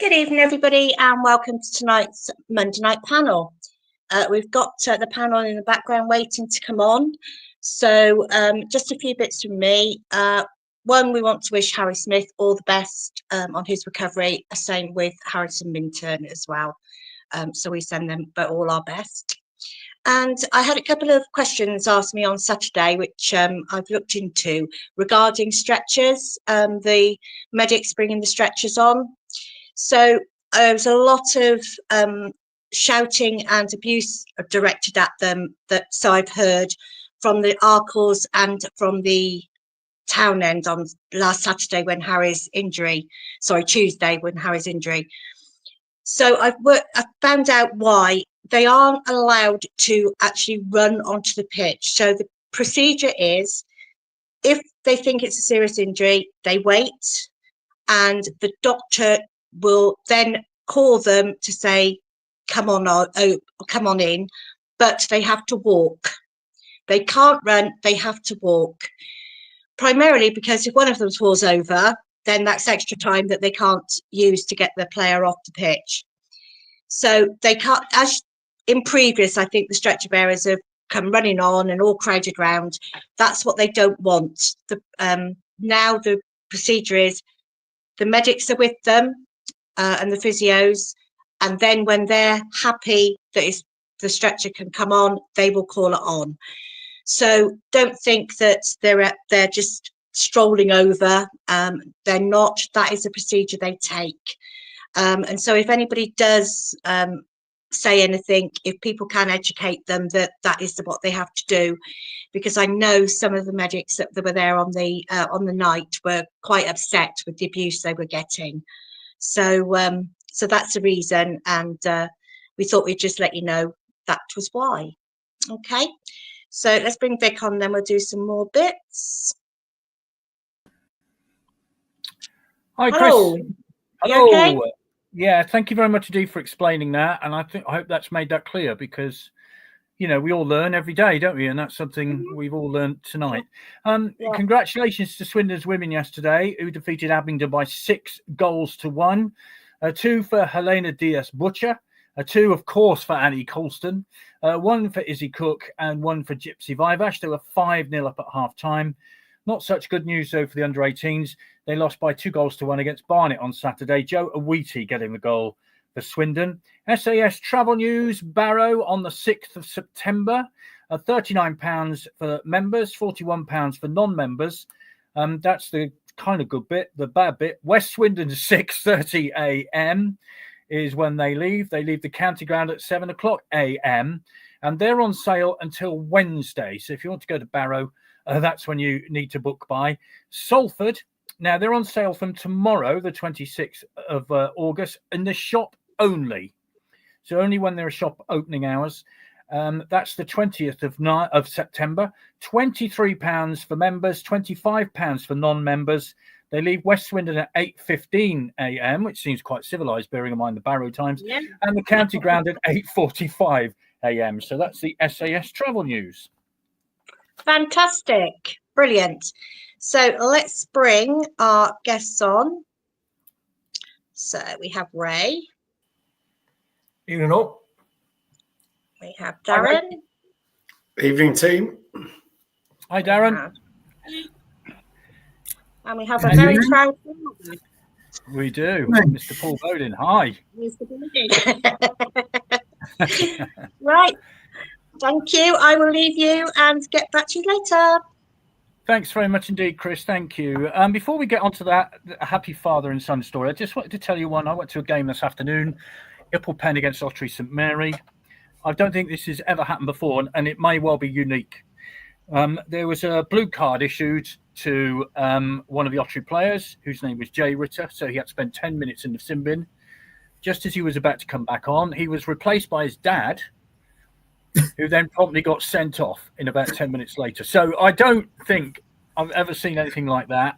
Good evening, everybody, and welcome to tonight's Monday night panel. We've got the panel in the background waiting to come on. So just a few bits from me. One, we want to wish Harry Smith all the best on his recovery. Same with Harrison Minturn as well. So we send them all our best. And I had a couple of questions asked me on Saturday, which I've looked into regarding stretchers, the medics bringing the stretchers on. So there was a lot of shouting and abuse directed at them. So I've heard from the Arkles and from the town end on last Saturday when Tuesday when Harry's injury. So I found out why they aren't allowed to actually run onto the pitch. So the procedure is, if they think it's a serious injury, they wait, and the doctor will then call them to say, come on in, but they have to walk. They can't run, they have to walk. Primarily because if one of them falls over, then that's extra time that they can't use to get the player off the pitch. So they can't, as in previous, I think the stretcher bearers have come running on and all crowded round. That's what they don't want. Now the procedure is the medics are with them and the physios, and then when they're happy that the stretcher can come on, they will call it on. So don't think that they're just strolling over. They're not. That is a procedure they take. And so if anybody does say anything, if people can educate them that is what they have to do, because I know some of the medics that were there on the night were quite upset with the abuse they were getting. So that's the reason, and we thought we'd just let you know that was why. Okay, so let's bring Vic on, then we'll do some more bits. Hi, Hello. Chris. Hello. Okay? Yeah, thank you very much indeed for explaining that, and I hope that's made that clear, because we all learn every day, don't we? And that's something we've all learned tonight. Congratulations to Swindon's women yesterday, who defeated Abingdon by 6-1. 2 for Helena Diaz-Butcher, 2, of course, for Annie Colston, 1 for Izzy Cook, and 1 for Gypsy Vivash. They were 5-0 up at half-time. Not such good news, though, for the under-18s. They lost by 2-1 against Barnet on Saturday. Joe Awiti getting the goal for Swindon. SAS Travel News, Barrow on the 6th of September. £39 for members, £41 for non-members. That's the kind of good bit. The bad bit, West Swindon 6:30 a.m. is when they leave. They leave the county ground at 7 o'clock a.m. and they're on sale until Wednesday. So if you want to go to Barrow, that's when you need to book by. Salford, now they're on sale from tomorrow, the 26th of August, in the shop only. So only when there are shop opening hours. That's the 20th of September. £23 for members, £25 for non-members. They leave West Swindon at 8:15 a.m., which seems quite civilised, bearing in mind the Barrow times, and the county ground at 8:45 a.m. So that's the SAS Travel News. Fantastic. Brilliant. So let's bring our guests on. So we have Ray. Evening all. We have Darren. Evening team. Hi Darren. And we have a very proud family. We do. Mr. Paul Bowden. Hi. Mr. Bowden. Right. Thank you. I will leave you and get back to you later. Thanks very much indeed, Chris. Thank you. Before we get on to that happy father and son story, I just wanted to tell you one. I went to a game this afternoon, Ipple Pen against Ottery St Mary. I don't think this has ever happened before, and it may well be unique. There was a blue card issued to one of the Ottery players, whose name was Jay Ritter, so he had to spend 10 minutes in the sin bin. Just as he was about to come back on, he was replaced by his dad, who then promptly got sent off in about 10 minutes later. So I don't think I've ever seen anything like that.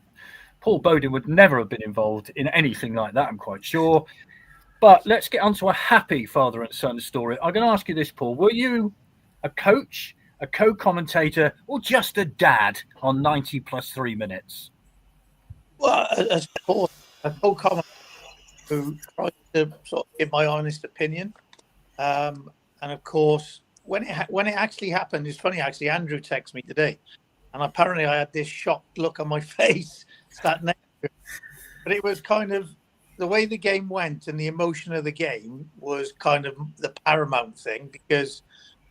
Paul Bowden would never have been involved in anything like that, I'm quite sure. But let's get on to a happy father and son story. I'm going to ask you this, Paul. Were you a coach, a co-commentator, or just a dad on 90 plus 3 minutes? Well, as Paul, a co-commentator to try to sort of give my honest opinion. And of course, when it actually happened, it's funny. Actually, Andrew texted me today, and apparently I had this shocked look on my face sat next to him. But it was kind of the way the game went, and the emotion of the game was kind of the paramount thing, because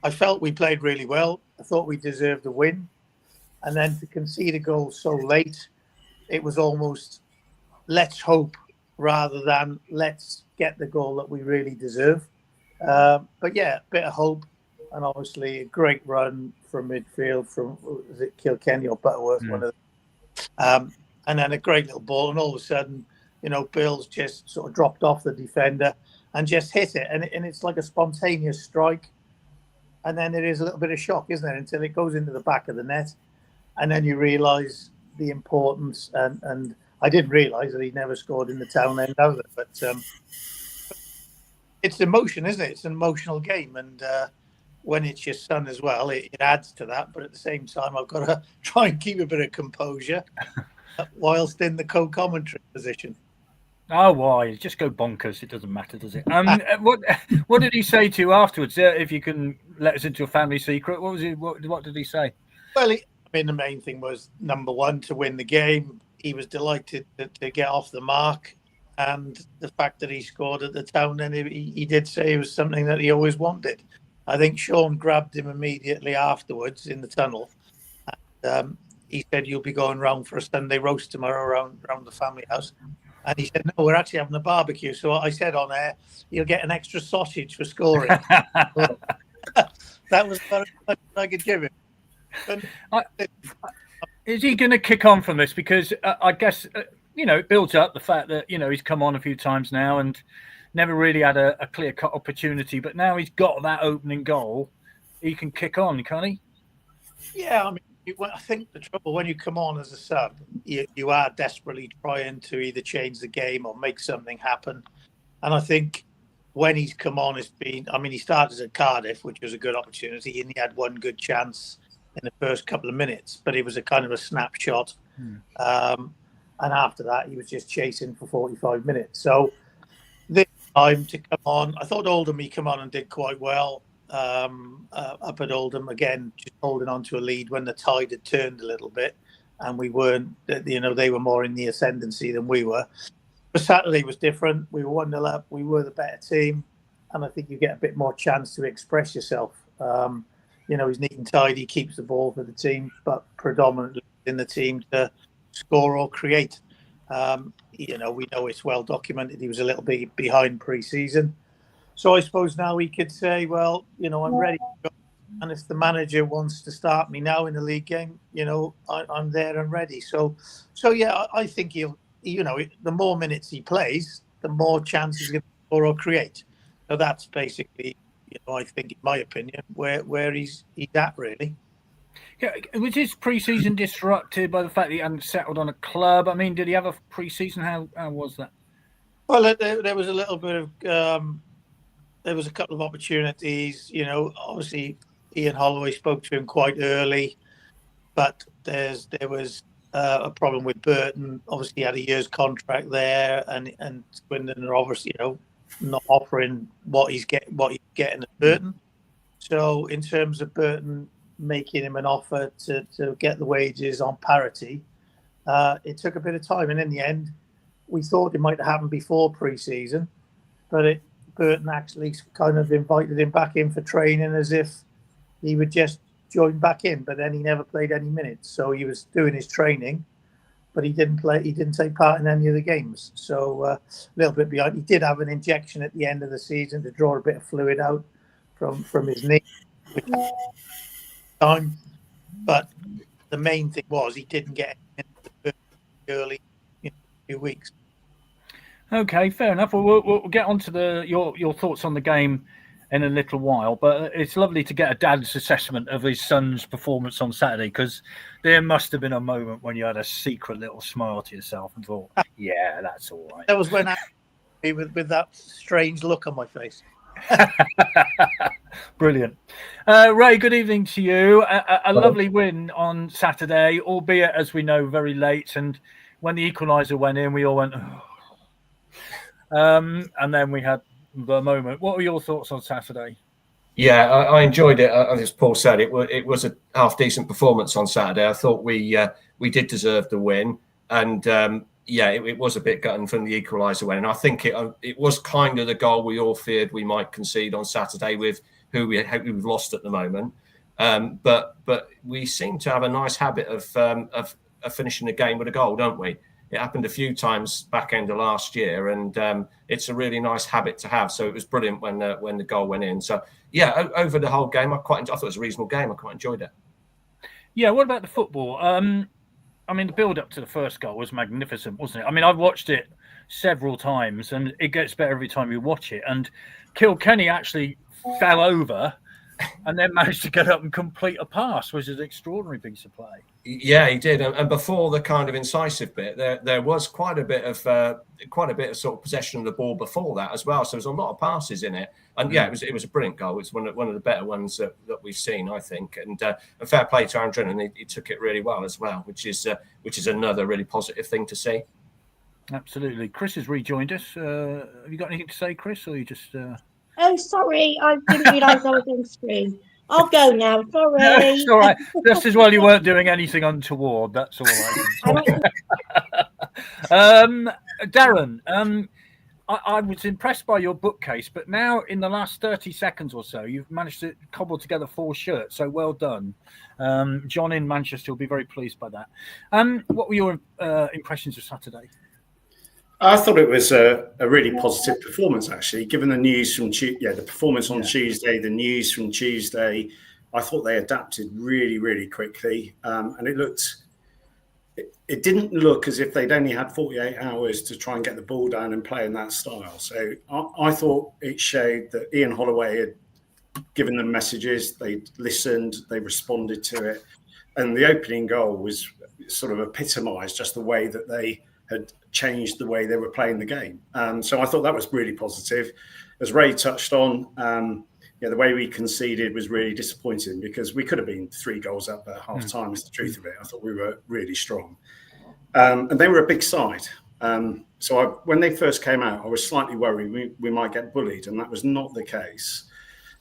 I felt we played really well. I thought we deserved a win, and then to concede a goal so late, it was almost let's hope rather than let's get the goal that we really deserve. But yeah, a bit of hope, and obviously a great run from midfield from, was it Kilkenny or Butterworth? One of them. And then a great little ball, and all of a sudden, Bill's just sort of dropped off the defender and just hit it, and it's like a spontaneous strike. And then there is a little bit of shock, isn't there, until it goes into the back of the net, and then you realise the importance. And I didn't realise that he never scored in the Town End either, but it's emotion, isn't it? It's an emotional game, and when it's your son as well, it adds to that. But at the same time, I've got to try and keep a bit of composure whilst in the co-commentary position. Oh, why? Just go bonkers. It doesn't matter, does it? What did he say to you afterwards? If you can let us into a family secret, what was he? What did he say? Well, the main thing was, number one, to win the game. He was delighted to get off the mark, and the fact that he scored at the Town, and he did say it was something that he always wanted. I think Sean grabbed him immediately afterwards in the tunnel. And, he said, "You'll be going round for a Sunday roast tomorrow around the family house." And he said, "No, we're actually having a barbecue." So I said on air, "You'll get an extra sausage for scoring." That was about as I could give him. Is he going to kick on from this? Because I guess, it builds up the fact that, he's come on a few times now and never really had a clear-cut opportunity. But now he's got that opening goal. He can kick on, can't he? Yeah, I think the trouble when you come on as a sub, you are desperately trying to either change the game or make something happen. And I think when he's come on, he started at Cardiff, which was a good opportunity, and he had one good chance in the first couple of minutes, but it was a kind of a snapshot. And after that, he was just chasing for 45 minutes. So this time to come on, I thought Oldham, he come on and did quite well. Up at Oldham again, just holding on to a lead when the tide had turned a little bit, and we weren't. They were more in the ascendancy than we were. But Saturday was different. We were 1-0 up. We were the better team, and I think you get a bit more chance to express yourself. He's neat and tidy, keeps the ball for the team, but predominantly in the team to score or create. We know it's well documented. He was a little bit behind pre-season. So I suppose now we could say, well, I'm ready to go. And if the manager wants to start me now in a league game, I'm there and ready. So yeah, I think he'll, the more minutes he plays, the more chances he's going to score or create. So that's basically, I think, in my opinion, where he's at, really. Yeah, was his pre-season disrupted by the fact that he hadn't settled on a club? Did he have a pre-season? How was that? Well, there was a little bit of... there was a couple of opportunities, obviously Ian Holloway spoke to him quite early, but there was a problem with Burton. Obviously he had a year's contract there, and Swindon are obviously, not offering what he's getting at Burton. So in terms of Burton making him an offer to get the wages on parity, it took a bit of time. And in the end, we thought it might have happened before pre-season, but Burton actually kind of invited him back in for training as if he would just join back in, but then he never played any minutes. So he was doing his training, but he didn't play. He didn't take part in any of the games. So a little bit behind. He did have an injection at the end of the season to draw a bit of fluid out from his knee. Time, but the main thing was he didn't get in early few weeks. Okay, fair enough. Well, we'll get on to your thoughts on the game in a little while, but it's lovely to get a dad's assessment of his son's performance on Saturday, because there must have been a moment when you had a secret little smile to yourself and thought, yeah, that's all right. That was when with that strange look on my face. Brilliant. Ray, good evening to you. A lovely win on Saturday, albeit, as we know, very late, and when the equaliser went in, we all went, oh. And then we had the moment. What were your thoughts on Saturday? Yeah, I enjoyed it. As Paul said, it was a half decent performance on Saturday. I thought we did deserve the win, and it was a bit gutting from the equaliser win. And I think it was kind of the goal we all feared we might concede on Saturday with who we've lost at the moment. But we seem to have a nice habit of finishing the game with a goal, don't we? It happened a few times back end of last year, and it's a really nice habit to have. So it was brilliant when the goal went in. So yeah, over the whole game, I thought it was a reasonable game. I quite enjoyed it. Yeah. What about the football? I mean, the build up to the first goal was magnificent, wasn't it? I mean, I've watched it several times, and it gets better every time you watch it. And Kilkenny actually fell over and then managed to get up and complete a pass, which is an extraordinary piece of play. Yeah, he did. And before the kind of incisive bit, there was quite a bit of sort of possession of the ball before that as well. So there was a lot of passes in it. And yeah, it was a brilliant goal. It's one of the better ones that we've seen, I think. And a fair play to Aaron Drennan. He took it really well as well, which is another really positive thing to see. Absolutely. Chris has rejoined us. Have you got anything to say, Chris, or are you just? Oh, sorry, I didn't realise I was on screen. I'll go now. Sorry. No, it's all right. Just as well you weren't doing anything untoward. That's all right. Darren, I was impressed by your bookcase, but now in the last 30 seconds or so, you've managed to cobble together 4 shirts. So well done. John in Manchester will be very pleased by that. What were your impressions of Saturday? I thought it was a really positive performance, actually, given the news from the performance on Tuesday, the news from Tuesday. I thought they adapted really, really quickly, and it didn't look as if they'd only had 48 hours to try and get the ball down and play in that style. So I thought it showed that Ian Holloway had given them messages, they listened, they responded to it, and the opening goal was sort of epitomised just the way that they had changed the way they were playing the game. So I thought that was really positive. As Ray touched on, the way we conceded was really disappointing because we could have been 3 goals up at half time, is the truth of it. I thought we were really strong. And they were a big side. So when they first came out, I was slightly worried we might get bullied, and that was not the case.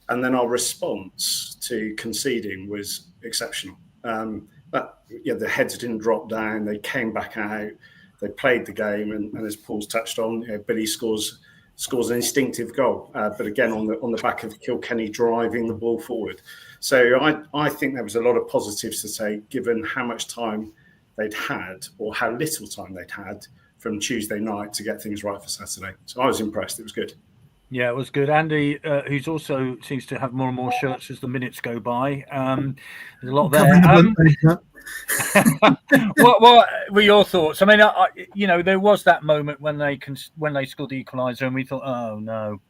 And then our response to conceding was exceptional. But the heads didn't drop down. They came back out. They played the game, and as Paul's touched on, Billy scores an instinctive goal, but again on the back of Kilkenny driving the ball forward. So I think there was a lot of positives to say, given how much time they'd had, or how little time they'd had from Tuesday night to get things right for Saturday. So I was impressed. It was good. Yeah, it was good. Andy, who's also seems to have more and more shirts as the minutes go by. There's a lot there. What were your thoughts? I mean, there was that moment when they scored the equaliser, and we thought, oh no,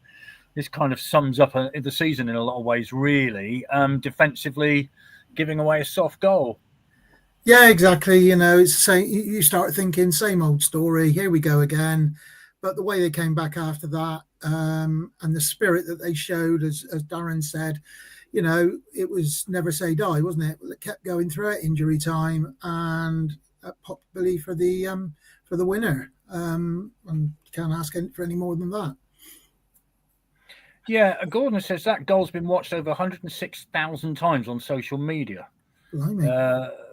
this kind of sums up the season in a lot of ways. Really, defensively, giving away a soft goal. Yeah, exactly. It's the same. You start thinking, same old story. Here we go again. But the way they came back after that, and the spirit that they showed, as Darren said. It was never say die, wasn't it? It kept going through it, injury time, and popped Billy for the winner. And can't ask for any more than that. Yeah, Gordon says that goal's been watched over 106,000 times on social media.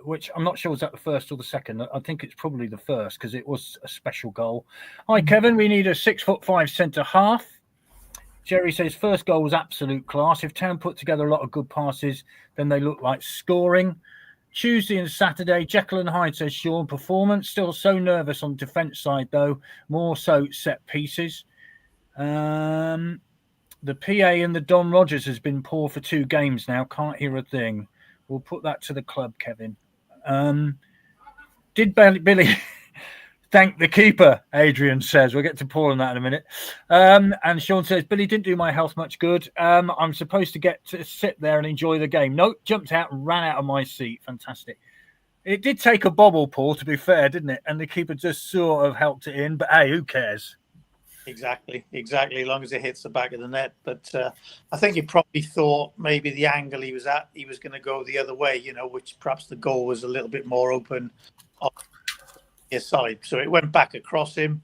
Which I'm not sure was that the first or the second. I think it's probably the first because it was a special goal. Hi, Kevin. We need a 6'5" centre half. Jerry says first goal was absolute class. If Town put together a lot of good passes, then they look like scoring. Tuesday and Saturday, Jekyll and Hyde says Sean performance. Still so nervous on defence side though. More so set pieces. The PA and the Don Rogers has been poor for 2 games now. Can't hear a thing. We'll put that to the club, Kevin. Did Billy thank the keeper? Adrian says. We'll get to Paul on that in a minute. And Sean says, Billy didn't do my health much good. I'm supposed to get to sit there and enjoy the game. Nope, jumped out and ran out of my seat. Fantastic. It did take a bobble, Paul, to be fair, didn't it? And the keeper just sort of helped it in. But hey, who cares? Exactly. As long as it hits the back of the net. But I think he probably thought maybe the angle he was at, he was going to go the other way, which perhaps the goal was a little bit more open on his side. So it went back across him.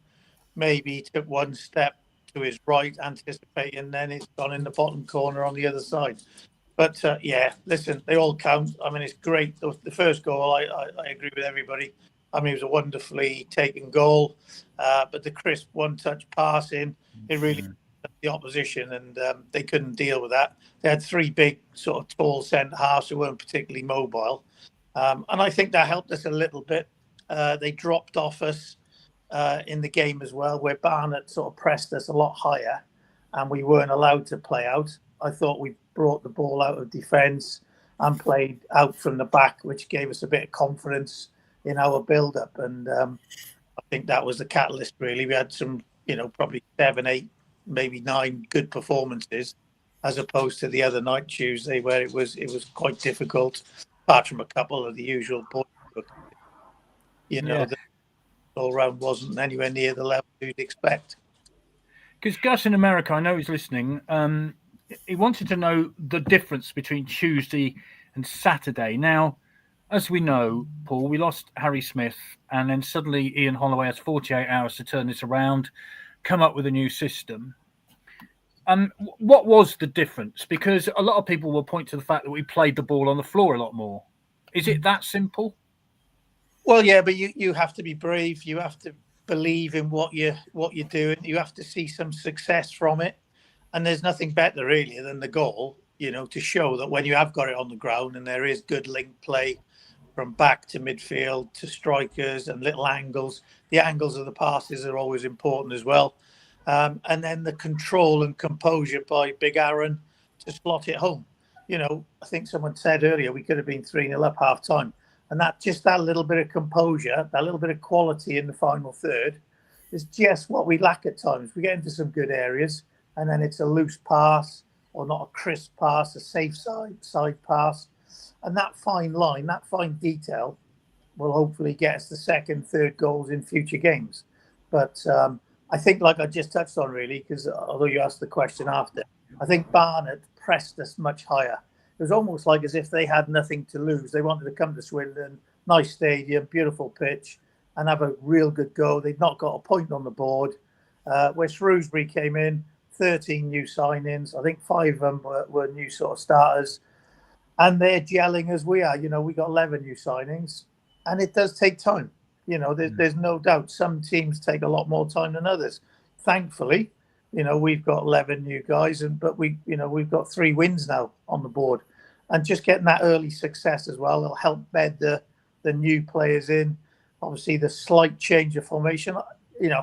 maybe he took one step to his right, anticipating, then it's gone in the bottom corner on the other side. But yeah, listen, they all count. I mean, it's great. The first goal, I agree with everybody. I mean, it was a wonderfully taken goal, but the crisp one-touch passing, it really the opposition, and they couldn't deal with that. They had three big, sort of tall centre halves who weren't particularly mobile, and I think that helped us a little bit. They dropped off us in the game as well, where Barnet sort of pressed us a lot higher, and we weren't allowed to play out. I thought we brought the ball out of defence and played out from the back, which gave us a bit of confidence in our build-up. And I think that was the catalyst, really. We had some, probably 7, 8, maybe 9 good performances, as opposed to the other night, Tuesday, where it was quite difficult, apart from a couple of the usual points. The all-round wasn't anywhere near the level you'd expect. Because Gus in America, I know he's listening, he wanted to know the difference between Tuesday and Saturday. Now, as we know, Paul, we lost Harry Smith, and then suddenly Ian Holloway has 48 hours to turn this around, come up with a new system. What was the difference? Because a lot of people will point to the fact that we played the ball on the floor a lot more. Is it that simple? Well, yeah, but you have to be brave. You have to believe in what you're doing. You have to see some success from it. And there's nothing better, really, than the goal, to show that when you have got it on the ground and there is good link play from back to midfield to strikers and little angles, the angles of the passes are always important as well. And then the control and composure by Big Aaron to slot it home. I think someone said earlier we could have been 3-0 up half time. And that little bit of composure, that little bit of quality in the final third is just what we lack at times. We get into some good areas, and then it's a loose pass or not a crisp pass, a safe side pass. And that fine line, that fine detail will hopefully get us the second, third goals in future games. But I think, like I just touched on, really, because although you asked the question after, I think Barnet pressed us much higher. It was almost like as if they had nothing to lose. They wanted to come to Swindon, nice stadium, beautiful pitch, and have a real good go. They'd not got a point on the board. Where Shrewsbury came in, 13 new signings. I think 5 of them were new sort of starters. And they're gelling as we are. We got 11 new signings. And it does take time. There's no doubt some teams take a lot more time than others. Thankfully, we've got 11 new guys, but we've got 3 wins now on the board. And just getting that early success as well will help bed the new players in. Obviously, the slight change of formation.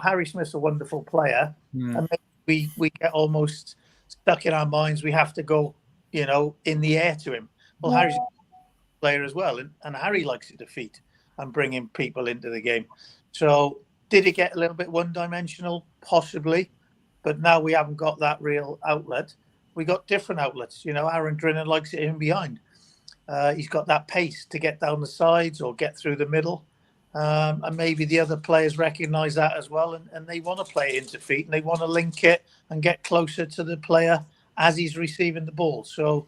Harry Smith's a wonderful player, and maybe we get almost stuck in our minds. We have to go, in the air to him. Well, Harry's a player as well, and Harry likes to defeat and bringing people into the game. So, did it get a little bit one-dimensional? Possibly, but now we haven't got that real outlet. We got different outlets. Aaron Drinnen likes it in behind. He's got that pace to get down the sides or get through the middle. And maybe the other players recognise that as well. And they want to play it into feet and they want to link it and get closer to the player as he's receiving the ball. So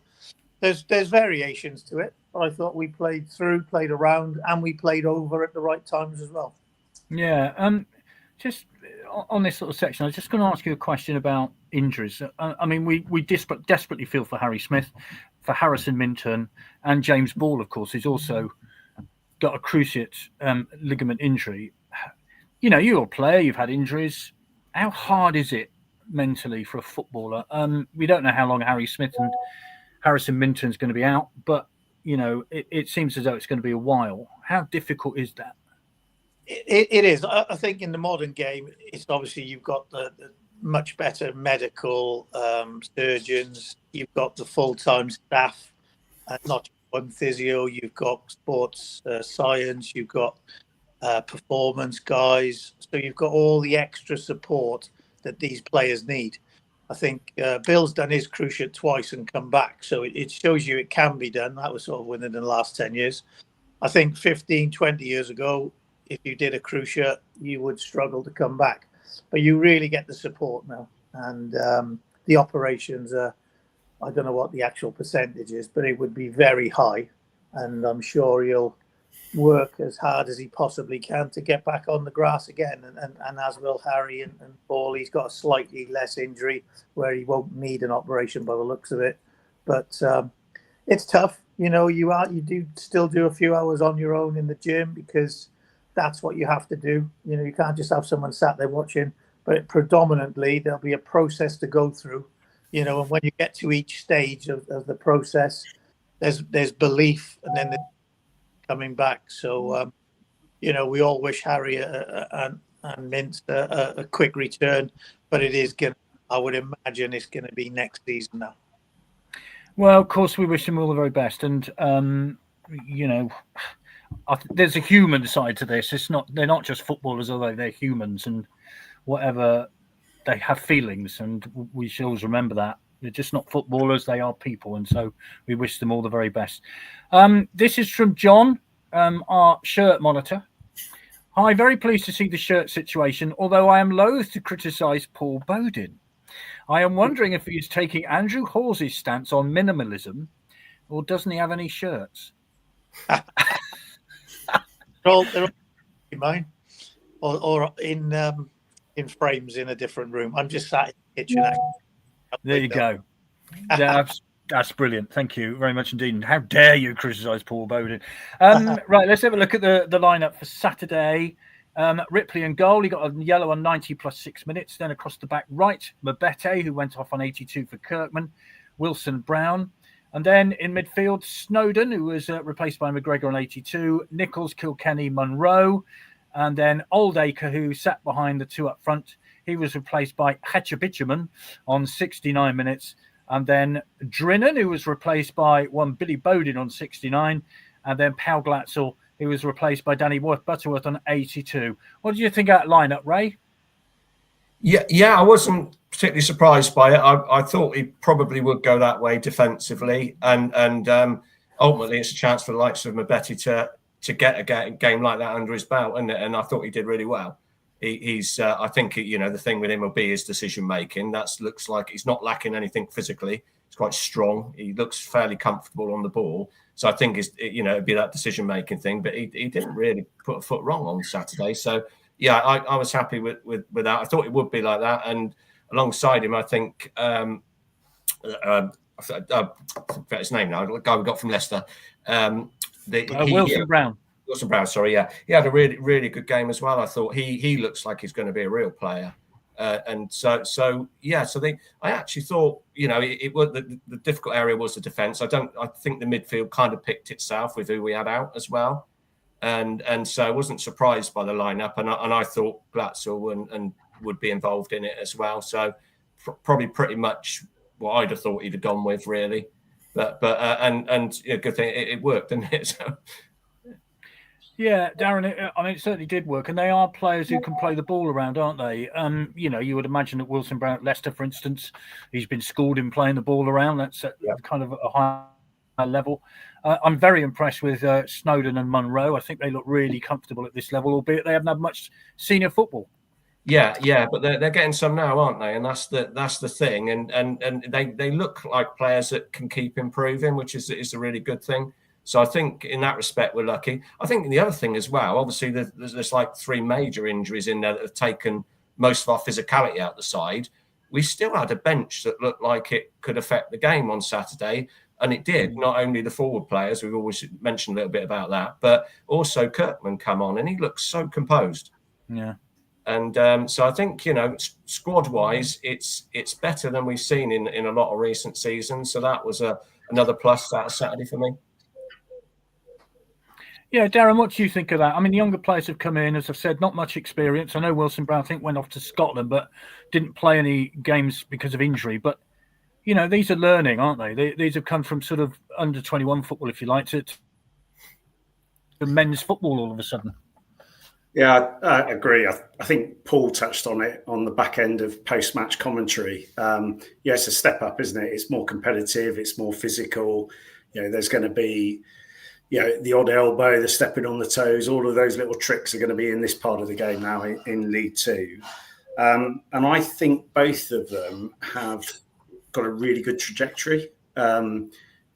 there's variations to it. But I thought we played through, played around, and we played over at the right times as well. Yeah. Just on this sort of section, I was just going to ask you a question about injuries. I mean, we desperately feel for Harry Smith, for Harrison Minturn, and James Ball, of course, who's also got a cruciate ligament injury. You're a player, you've had injuries. How hard is it mentally for a footballer? We don't know how long Harry Smith and Harrison Minturn's going to be out, but, it seems as though it's going to be a while. How difficult is that? It is. I think in the modern game, it's obviously you've got the much better medical surgeons. You've got the full-time staff, not just one physio. You've got sports science. You've got performance guys. So you've got all the extra support that these players need. I think Bill's done his cruciate twice and come back. So it shows you it can be done. That was sort of within the last 10 years. I think 15, 20 years ago, if you did a cruciate, you would struggle to come back. But you really get the support now. And the operations are, I don't know what the actual percentage is, but it would be very high. And I'm sure he'll work as hard as he possibly can to get back on the grass again. And as will Harry and Paul, he's got a slightly less injury where he won't need an operation by the looks of it. But it's tough. You know, you do still do a few hours on your own in the gym because that's what you have to do. You know, you can't just have someone sat there watching, but predominantly there'll be a process to go through, you know, and when you get to each stage of the process, there's belief and then there's coming back. So, you know, we all wish Harry and Mintz a quick return, but it is going to, I would imagine it's going to be next season now. Well, of course, we wish them all the very best. And, you know, there's a human side to this. They're not just footballers, are they? They're humans, and whatever, they have feelings, and we should always remember that. They're just not footballers, they are people. And so we wish them all the very best. This is from John, our shirt monitor. Hi, very pleased to see the shirt situation, although I am loath to criticise Paul Bowden. I am wondering if he is taking Andrew Hawes' stance on minimalism, or doesn't he have any shirts? they're all mine, or in frames in a different room. I'm just sat in the kitchen. There you go. That's brilliant. Thank you very much indeed. And how dare you criticise Paul Bowden? Right, let's have a look at the lineup for Saturday. Ripley and goal. He got a yellow on 90 plus 6 minutes. Then across the back right, Mabete, who went off on 82 for Kirkman. Wilson Brown. And then in midfield, Snowden, who was replaced by McGregor on 82. Nichols, Kilkenny, Munro. And then Oldacre, who sat behind the two up front. He was replaced by Hatchabichaman on 69 minutes. And then Drinan, who was replaced by one Billy Bowden on 69. And then Pau Glatzel, who was replaced by Danny Butterworth on 82. What did you think of that lineup, Ray? Yeah, I wasn't particularly surprised by it. I thought he probably would go that way defensively, and ultimately it's a chance for the likes of Mabete to get a game like that under his belt, and I thought he did really well. He's I think, you know, the thing with him will be his decision making. That looks like he's not lacking anything physically. He's quite strong. He looks fairly comfortable on the ball. So I think it'd be that decision making thing. But he didn't really put a foot wrong on Saturday. So yeah, I was happy with that. I thought it would be like that. And alongside him, I think I forget his name now. The guy we got from Leicester, Wilson Brown. Wilson Brown, sorry, yeah, he had a really, really good game as well. I thought he looks like he's going to be a real player, and so I actually thought, you know, it was the difficult area was the defence. I think the midfield kind of picked itself with who we had out as well, and so I wasn't surprised by the lineup, and I thought Glatzel and would be involved in it as well. So probably pretty much what I'd have thought he'd have gone with, really, but good thing it worked, didn't it? So. Yeah, Darren, it certainly did work. And they are players who can play the ball around, aren't they? You know, you would imagine that Wilson Brown at Leicester, for instance, he's been schooled in playing the ball around. That's kind of a high level. I'm very impressed with Snowden and Munro. I think they look really comfortable at this level, albeit they haven't had much senior football. Yeah, but they're getting some now, aren't they? And that's the thing. And they look like players that can keep improving, which is a really good thing. So I think in that respect, we're lucky. I think the other thing as well, obviously, there's like 3 major injuries in there that have taken most of our physicality out the side. We still had a bench that looked like it could affect the game on Saturday, and it did. Not only the forward players, we've always mentioned a little bit about that, but also Kirkman come on, and he looks so composed. Yeah. And so I think, you know, squad-wise, it's better than we've seen in a lot of recent seasons. So that was another plus that Saturday for me. Yeah, Darren, what do you think of that? I mean, the younger players have come in, as I've said, not much experience. I know Wilson Brown, I think, went off to Scotland, but didn't play any games because of injury. But, you know, these are learning, aren't they? These have come from sort of under 21 football, if you like, to men's football all of a sudden. Yeah, I agree. I think Paul touched on it on the back end of post-match commentary. Yeah, it's a step up, isn't it? It's more competitive. It's more physical. You know, there's going to be, you know, the odd elbow, the stepping on the toes, all of those little tricks are going to be in this part of the game now in League Two. And I think both of them have got a really good trajectory.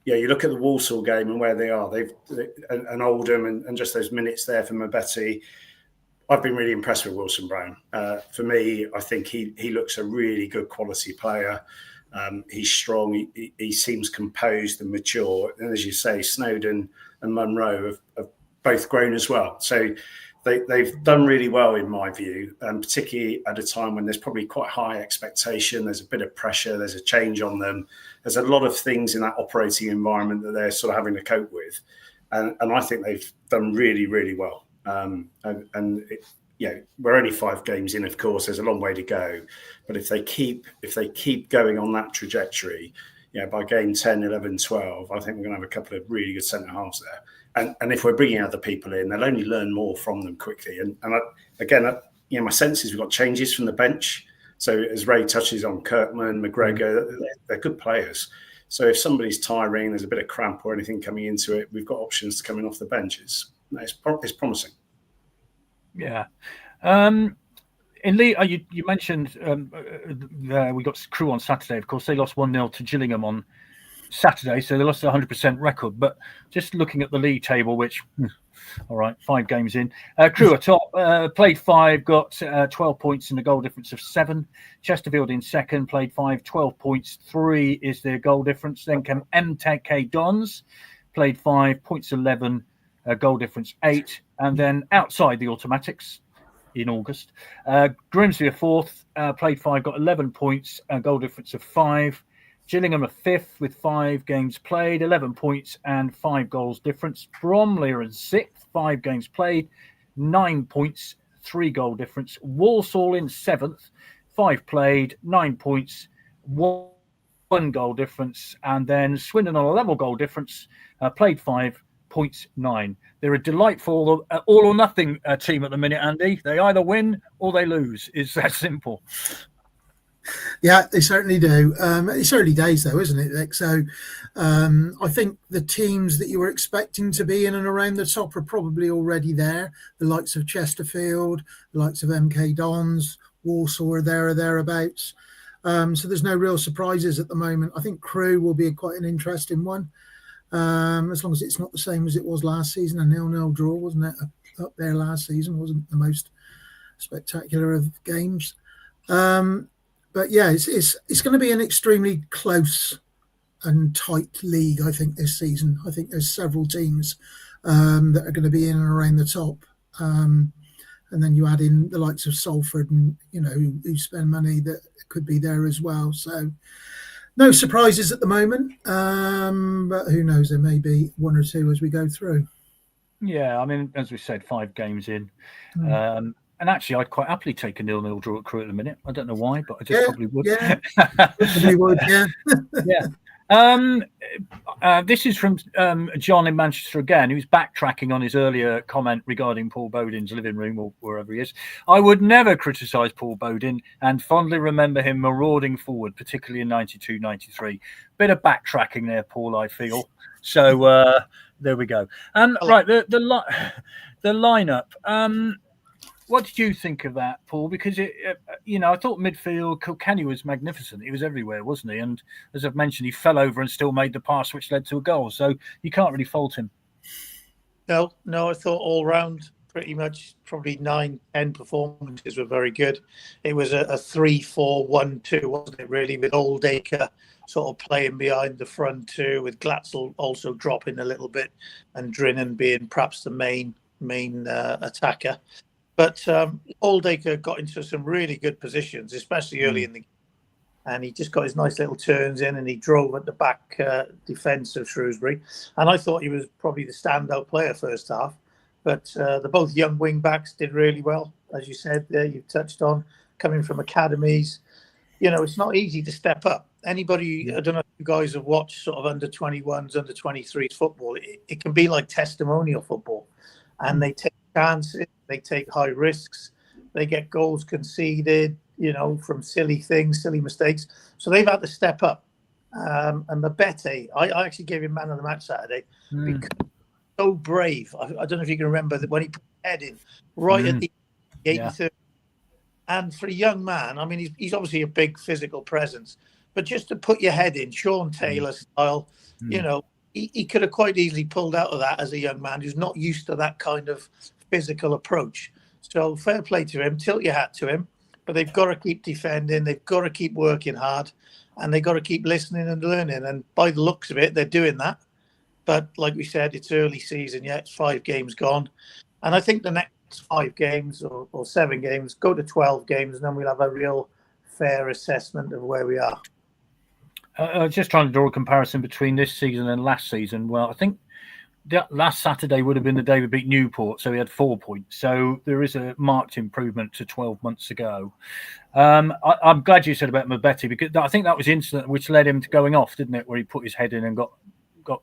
yeah, you look at the Walsall game and where they are. And Oldham and just those minutes there for Mabetti. I've been really impressed with Wilson Brown. For me, I think he looks a really good quality player. He's strong. He seems composed and mature. And as you say, Snowden and Munro have both grown as well. So they've done really well in my view, particularly at a time when there's probably quite high expectation. There's a bit of pressure. There's a change on them. There's a lot of things in that operating environment that they're sort of having to cope with. And I think they've done really, really well. We're only 5 games in, of course. There's a long way to go. But if they keep going on that trajectory, by game 10, 11, 12, I think we're going to have a couple of really good centre halves there. And if we're bringing other people in, they'll only learn more from them quickly. And my sense is we've got changes from the bench. So as Ray touches on, Kirkman, McGregor, they're good players. So if somebody's tiring, there's a bit of cramp or anything coming into it, we've got options coming off the benches. It's promising. Yeah. In Lee, you mentioned we got Crewe on Saturday. Of course, they lost 1-0 to Gillingham on Saturday, so they lost a 100% record. But just looking at the league table, which, all right, 5 games in. Crewe are top, played 5, got 12 points and a goal difference of 7. Chesterfield in second, played 5, 12 points, 3 is their goal difference. Then came MTK Dons, played 5, points 11, goal difference 8. And then outside the automatics in August, Grimsby are 4th, played 5, got 11 points, a goal difference of 5. Gillingham are 5th with 5 games played, 11 points and 5 goals difference. Bromley are in 6th, 5 games played, 9 points, 3 goal difference. Walsall in 7th, 5 played, 9 points, 1 goal difference. And then Swindon on a level goal difference, played 5, points 9. They're a delightful all or nothing team at the minute, Andy. They either win or they lose. It's that simple. Yeah, they certainly do. It's early days, though, isn't it, Vic? So I think the teams that you were expecting to be in and around the top are probably already there. The likes of Chesterfield, the likes of MK Dons, Walsall are there or thereabouts. So there's no real surprises at the moment. I think Crewe will be quite an interesting one. As long as it's not the same as it was last season, a 0-0 draw, wasn't it? Up there last season wasn't the most spectacular of games. But yeah, it's going to be an extremely close and tight league, I think, this season. I think there's several teams that are going to be in and around the top. And then you add in the likes of Salford and, who spend money that could be there as well. So no surprises at the moment, but who knows? There may be 1 or 2 as we go through. Yeah, I mean, as we said, 5 games in. And actually, I'd quite happily take a 0-0 draw at Crewe at the minute. I don't know why, but I just probably would. Yeah, probably would, yeah. Yeah. This is from John in Manchester again, who's backtracking on his earlier comment regarding Paul Bodin's living room or wherever he is. I would never criticise Paul Bodin and fondly remember him marauding forward, particularly in 92-93. Bit of backtracking there, Paul, I feel. So there we go. Right, the lineup. What did you think of that, Paul? Because I thought midfield, Kilkenny was magnificent. He was everywhere, wasn't he? And as I've mentioned, he fell over and still made the pass, which led to a goal. So you can't really fault him. No, I thought all round, pretty much, probably 9-10 performances were very good. It was a 3-4-1-2, wasn't it? Really, with Oldacre sort of playing behind the front two, with Glatzel also dropping a little bit, and Drinan being perhaps the main attacker. But Oldacre got into some really good positions, especially early in the game. And he just got his nice little turns in and he drove at the back defence of Shrewsbury. And I thought he was probably the standout player first half. But the both young wing-backs did really well, as you said there, you touched on, coming from academies. It's not easy to step up. Anybody, I don't know if you guys have watched sort of under-21s, under-23s football. It can be like testimonial football. And they take chances, they take high risks, they get goals conceded, from silly things, silly mistakes. So they've had to step up. And Mabetti, I actually gave him man of the match Saturday because so brave. I don't know if you can remember that when he put his head in right at the 83rd. Yeah. And for a young man, I mean, he's obviously a big physical presence, but just to put your head in, Sean Taylor style, he could have quite easily pulled out of that as a young man who's not used to that kind of physical approach. So fair play to him, tilt your hat to him, but they've got to keep defending, they've got to keep working hard, and they've got to keep listening and learning. And by the looks of it, they're doing that. But like we said, it's early season yet, it's 5 games gone. And I think the next 5 games or 7 games, go to 12 games, and then we'll have a real fair assessment of where we are. Just trying to draw a comparison between this season and last season. Well, I think last Saturday would have been the day we beat Newport, so we had 4 points. So there is a marked improvement to 12 months ago. I'm glad you said about Mabete, because I think that was the incident which led him to going off, didn't it? Where he put his head in and got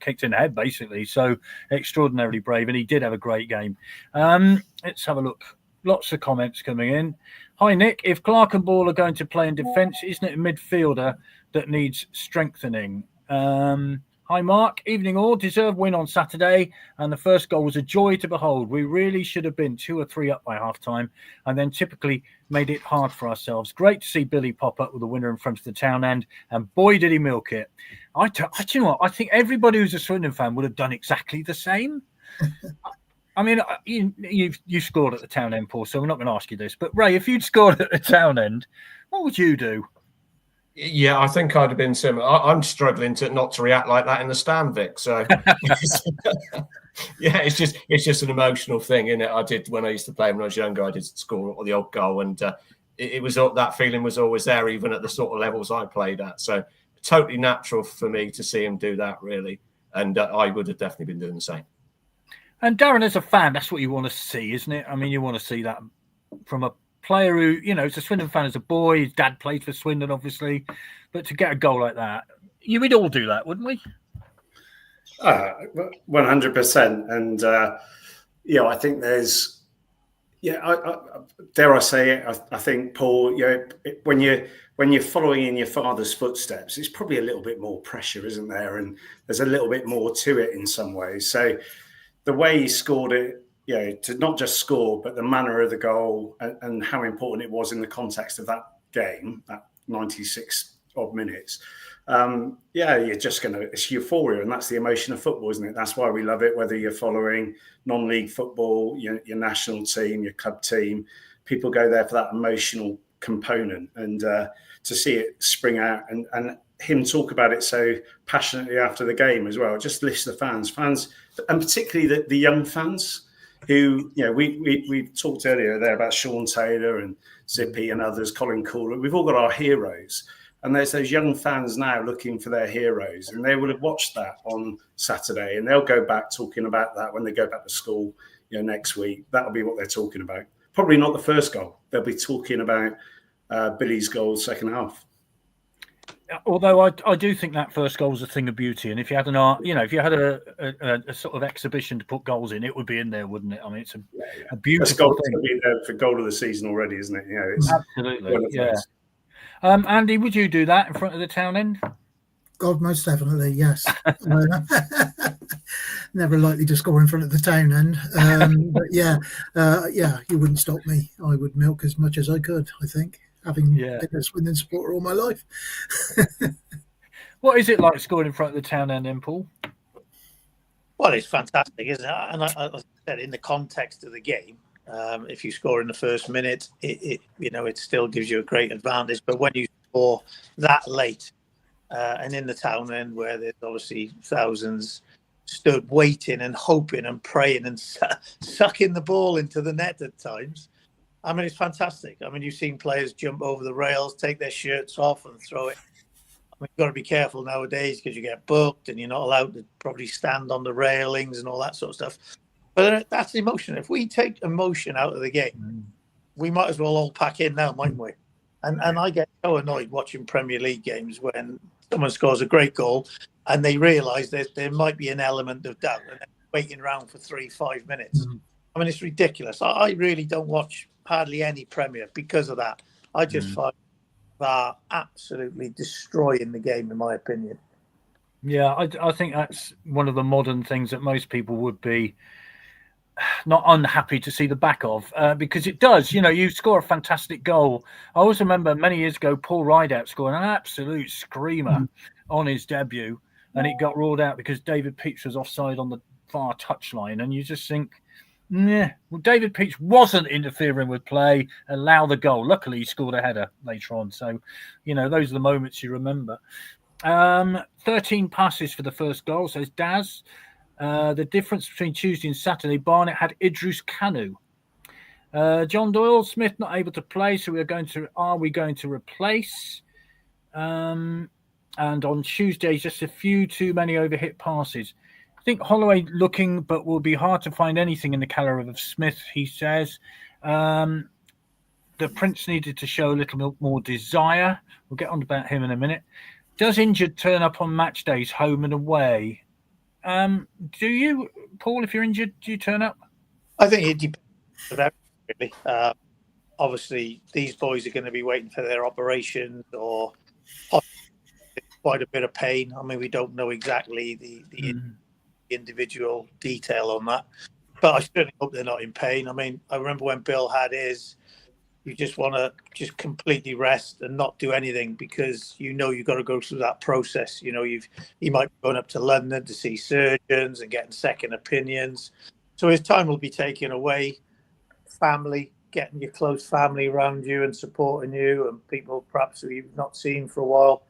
kicked in the head, basically. So extraordinarily brave, and he did have a great game. Let's have a look. Lots of comments coming in. Hi, Nick. If Clark and Ball are going to play in defence, isn't it a midfielder that needs strengthening? Hi, Mark. Evening all. Deserved win on Saturday, and the first goal was a joy to behold. We really should have been 2 or 3 up by half-time, and then typically made it hard for ourselves. Great to see Billy pop up with a winner in front of the Town End, and boy, did he milk it. Do you know what? I think everybody who's a Swindon fan would have done exactly the same. I mean, you scored at the Town End, Paul, so we're not going to ask you this. But, Ray, if you'd scored at the Town End, what would you do? Yeah, I think I'd have been similar. I'm struggling not to react like that in the stand, Vic. So, yeah, it's just an emotional thing, isn't it? I did when I used to play when I was younger. I did score the odd goal, and it was that feeling was always there, even at the sort of levels I played at. So, totally natural for me to see him do that, really, and I would have definitely been doing the same. And Darren, as a fan, that's what you want to see, isn't it? I mean, you want to see that from a player who, is a Swindon fan as a boy. His dad played for Swindon, obviously. But to get a goal like that, we'd all do that, wouldn't we? 100%. And, I think there's, dare I say it, I think, Paul, when you're following in your father's footsteps, it's probably a little bit more pressure, isn't there? And there's a little bit more to it in some ways. So the way he scored it, to not just score, but the manner of the goal and how important it was in the context of that game, that 96 odd minutes. You're just it's euphoria, and that's the emotion of football, isn't it? That's why we love it, whether you're following non-league football, your national team, your club team. People go there for that emotional component, and to see it spring out and him talk about it so passionately after the game as well, it just lifts the fans, and particularly the young fans who, we talked earlier there about Sean Taylor and Zippy and others, Colin Cooler. We've all got our heroes, and there's those young fans now looking for their heroes, and they will have watched that on Saturday, and they'll go back talking about that when they go back to school, next week. That'll be what they're talking about. Probably not the first goal. They'll be talking about Billy's goal second half. Although I do think that first goal was a thing of beauty, and if you had a sort of exhibition to put goals in, it would be in there, wouldn't it? I mean, it's a beautiful thing. It's be there for goal of the season already, isn't it? It's absolutely, yeah. Andy, would you do that in front of the Town End? God, most definitely, yes. Never likely to score in front of the Town End, but you wouldn't stop me. I would milk as much as I could, I think, having been a Swindon supporter all my life. What is it like scoring in front of the Town End, then, Paul? Well, it's fantastic, isn't it? And I said, in the context of the game, if you score in the first minute, it still gives you a great advantage. But when you score that late, and in the Town End, where there's obviously thousands stood waiting and hoping and praying and sucking the ball into the net at times, I mean, it's fantastic. I mean, you've seen players jump over the rails, take their shirts off and throw it. I mean, you've got to be careful nowadays because you get booked and you're not allowed to probably stand on the railings and all that sort of stuff. But that's emotion. If we take emotion out of the game, we might as well all pack in now, mightn't we? And I get so annoyed watching Premier League games when someone scores a great goal and they realise that there might be an element of doubt and they're waiting around for 3-5 minutes. I mean, it's ridiculous. I really don't watch hardly any Premier because of that. I just find that absolutely destroying the game, in my opinion. Yeah, I think that's one of the modern things that most people would be not unhappy to see the back of, because it does. You score a fantastic goal. I always remember many years ago, Paul Rideout scoring an absolute screamer on his debut. and it got ruled out because David Peach was offside on the far touchline, and you just think, yeah, well, David Peach wasn't interfering with play, allow the goal. Luckily, he scored a header later on. So, those are the moments you remember. 13 passes for the first goal, says Daz. The difference between Tuesday and Saturday, Barnet had Idris Kanu. John Doyle, Smith not able to play, so are we going to replace? And on Tuesday, just a few too many overhit passes. I think Holloway looking, but will be hard to find anything in the caliber of Smith, he says. The Prince needed to show a little more desire. We'll get on about him in a minute. Does injured turn up on match days, home and away? Do you, Paul, if you're injured, do you turn up? I think it depends, really. Obviously, these boys are going to be waiting for their operations or quite a bit of pain. I mean, we don't know exactly the individual detail on that, but I certainly hope they're not in pain. I mean, I remember when Bill had his, you just want to just completely rest and not do anything because you've got to go through that process. You might be going up to London to see surgeons and getting second opinions, so his time will be taken away. Family, getting your close family around you and supporting you, and people perhaps who you've not seen for a while.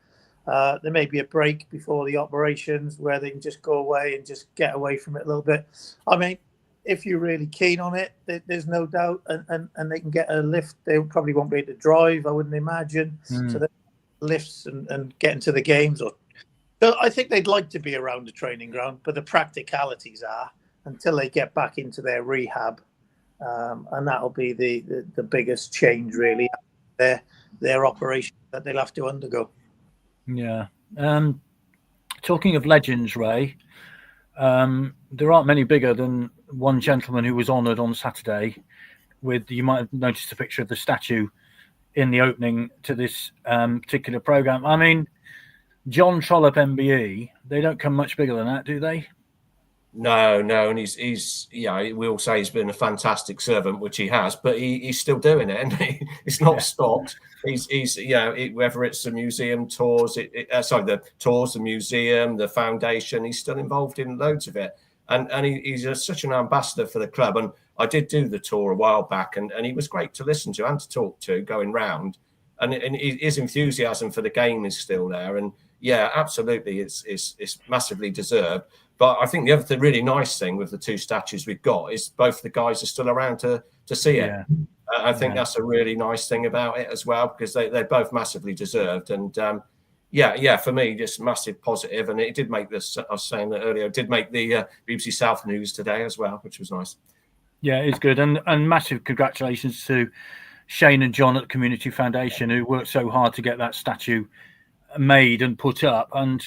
There may be a break before the operations where they can just go away and just get away from it a little bit. I mean, if you're really keen on it, there's no doubt, and they can get a lift. They probably won't be able to drive, I wouldn't imagine. So lifts and getting to the games. So I think they'd like to be around the training ground, but the practicalities are until they get back into their rehab, and that'll be the biggest change really, their operation that they'll have to undergo. Yeah. Talking of legends, Ray, there aren't many bigger than one gentleman who was honoured on Saturday with, you might have noticed a picture of the statue in the opening to this particular programme. I mean, John Trollope MBE, they don't come much bigger than that, do they? No, and he's we all say he's been a fantastic servant, which he has, but he's still doing it, and it's not stopped. He's whether it's the museum tours, the tours, the museum, the foundation, he's still involved in loads of it, and he's such an ambassador for the club. And I did do the tour a while back, and he was great to listen to and to talk to going round, and his enthusiasm for the game is still there, and yeah, absolutely, it's massively deserved. But I think the other really nice thing with the two statues we've got is both the guys are still around to see it. Yeah. I think that's a really nice thing about it as well, because they're both massively deserved. And for me, just massive positive. And it did make this, I was saying that earlier, it did make the BBC South news today as well, which was nice. Yeah, it's good. And massive congratulations to Shane and John at the Community Foundation, who worked so hard to get that statue made and put up. And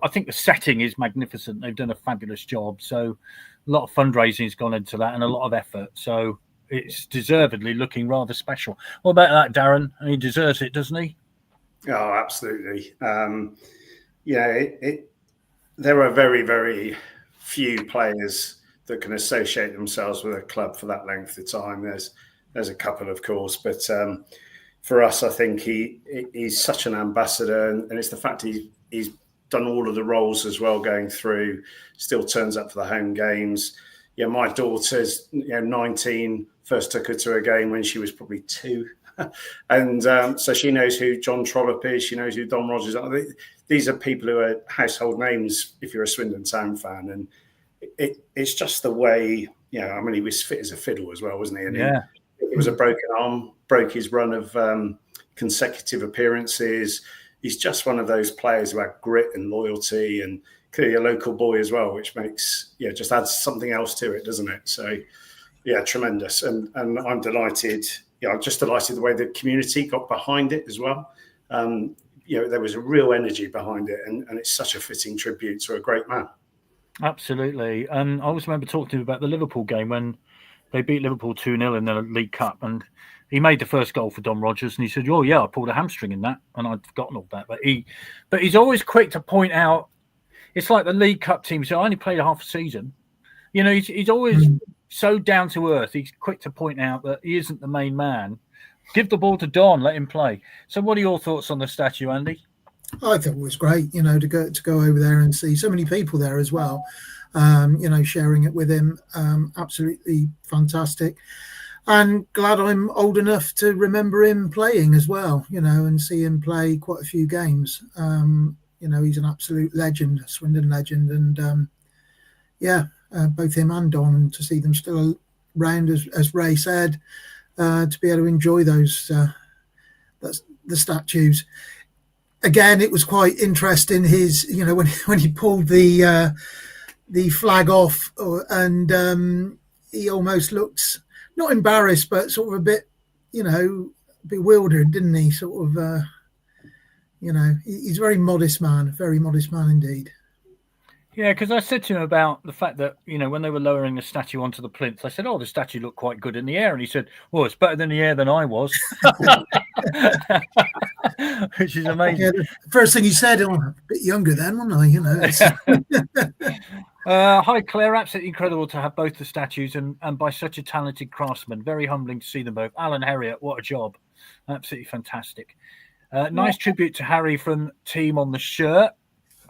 I think the setting is magnificent. They've done a fabulous job, so a lot of fundraising has gone into that and a lot of effort, so it's deservedly looking rather special. What about that, Darren? He deserves it, doesn't he? Oh, absolutely. There are very, very few players that can associate themselves with a club for that length of time. There's a couple, of course, but for us, I think he's such an ambassador, and it's the fact he's done all of the roles as well going through, still turns up for the home games. Yeah, my daughter's 19, first took her to a game when she was probably 2. And so she knows who John Trollope is, she knows who Don Rogers are. These are people who are household names if you're a Swindon Town fan. And it's just the way, he was fit as a fiddle as well, wasn't he? And yeah. It was a broken arm, broke his run of consecutive appearances. He's just one of those players who had grit and loyalty, and clearly a local boy as well, which makes, just adds something else to it, doesn't it? So, tremendous. And I'm delighted. I'm just delighted the way the community got behind it as well. There was a real energy behind it, and it's such a fitting tribute to a great man. Absolutely. And I always remember talking to him about the Liverpool game when they beat Liverpool 2-0 in the League Cup, and he made the first goal for Don Rogers, and he said, "Oh yeah, I pulled a hamstring in that," and I'd forgotten all that. But he's always quick to point out. It's like the League Cup team. So I only played a half a season. He's always so down to earth. He's quick to point out that he isn't the main man. Give the ball to Don, let him play. So what are your thoughts on the statue, Andy? I thought it was great, to go over there and see so many people there as well, sharing it with him. Absolutely fantastic. And glad I'm old enough to remember him playing as well, and see him play quite a few games. He's an absolute legend, Swindon legend. And both him and Don, to see them still around, as Ray said, to be able to enjoy those, the statues. Again, it was quite interesting. His, when he pulled the flag off, and he almost looks not embarrassed, but sort of a bit, bewildered, didn't he? Sort of, he's a very modest man indeed. Yeah, because I said to him about the fact that, when they were lowering the statue onto the plinth, I said, the statue looked quite good in the air. And he said, well, it's better than the air than I was. Which is amazing. Yeah, the first thing he said, I'm a bit younger then, wasn't I? Hi, Claire. Absolutely incredible to have both the statues and by such a talented craftsman. Very humbling to see them both. Alan Herriot, what a job. Absolutely fantastic. Nice tribute to Harry from Team on the shirt.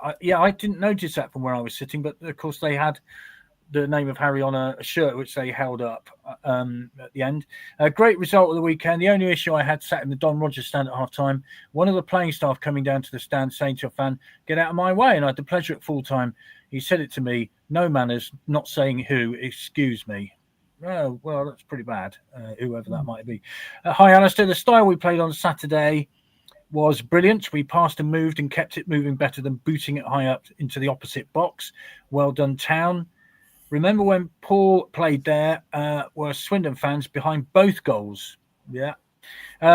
I didn't notice that from where I was sitting, but of course they had the name of Harry on a shirt which they held up at the end. A great result of the weekend. The only issue I had sat in the Don Rogers stand at half time, one of the playing staff coming down to the stand saying to a fan, get out of my way. And I had the pleasure at full time. He said it to me, no manners, not saying who, excuse me. Oh, well, that's pretty bad, whoever that might be. Hi, Alistair. The style we played on Saturday was brilliant. We passed and moved and kept it moving better than booting it high up into the opposite box. Well done, Town. Remember when Paul played there, were Swindon fans behind both goals. Yeah.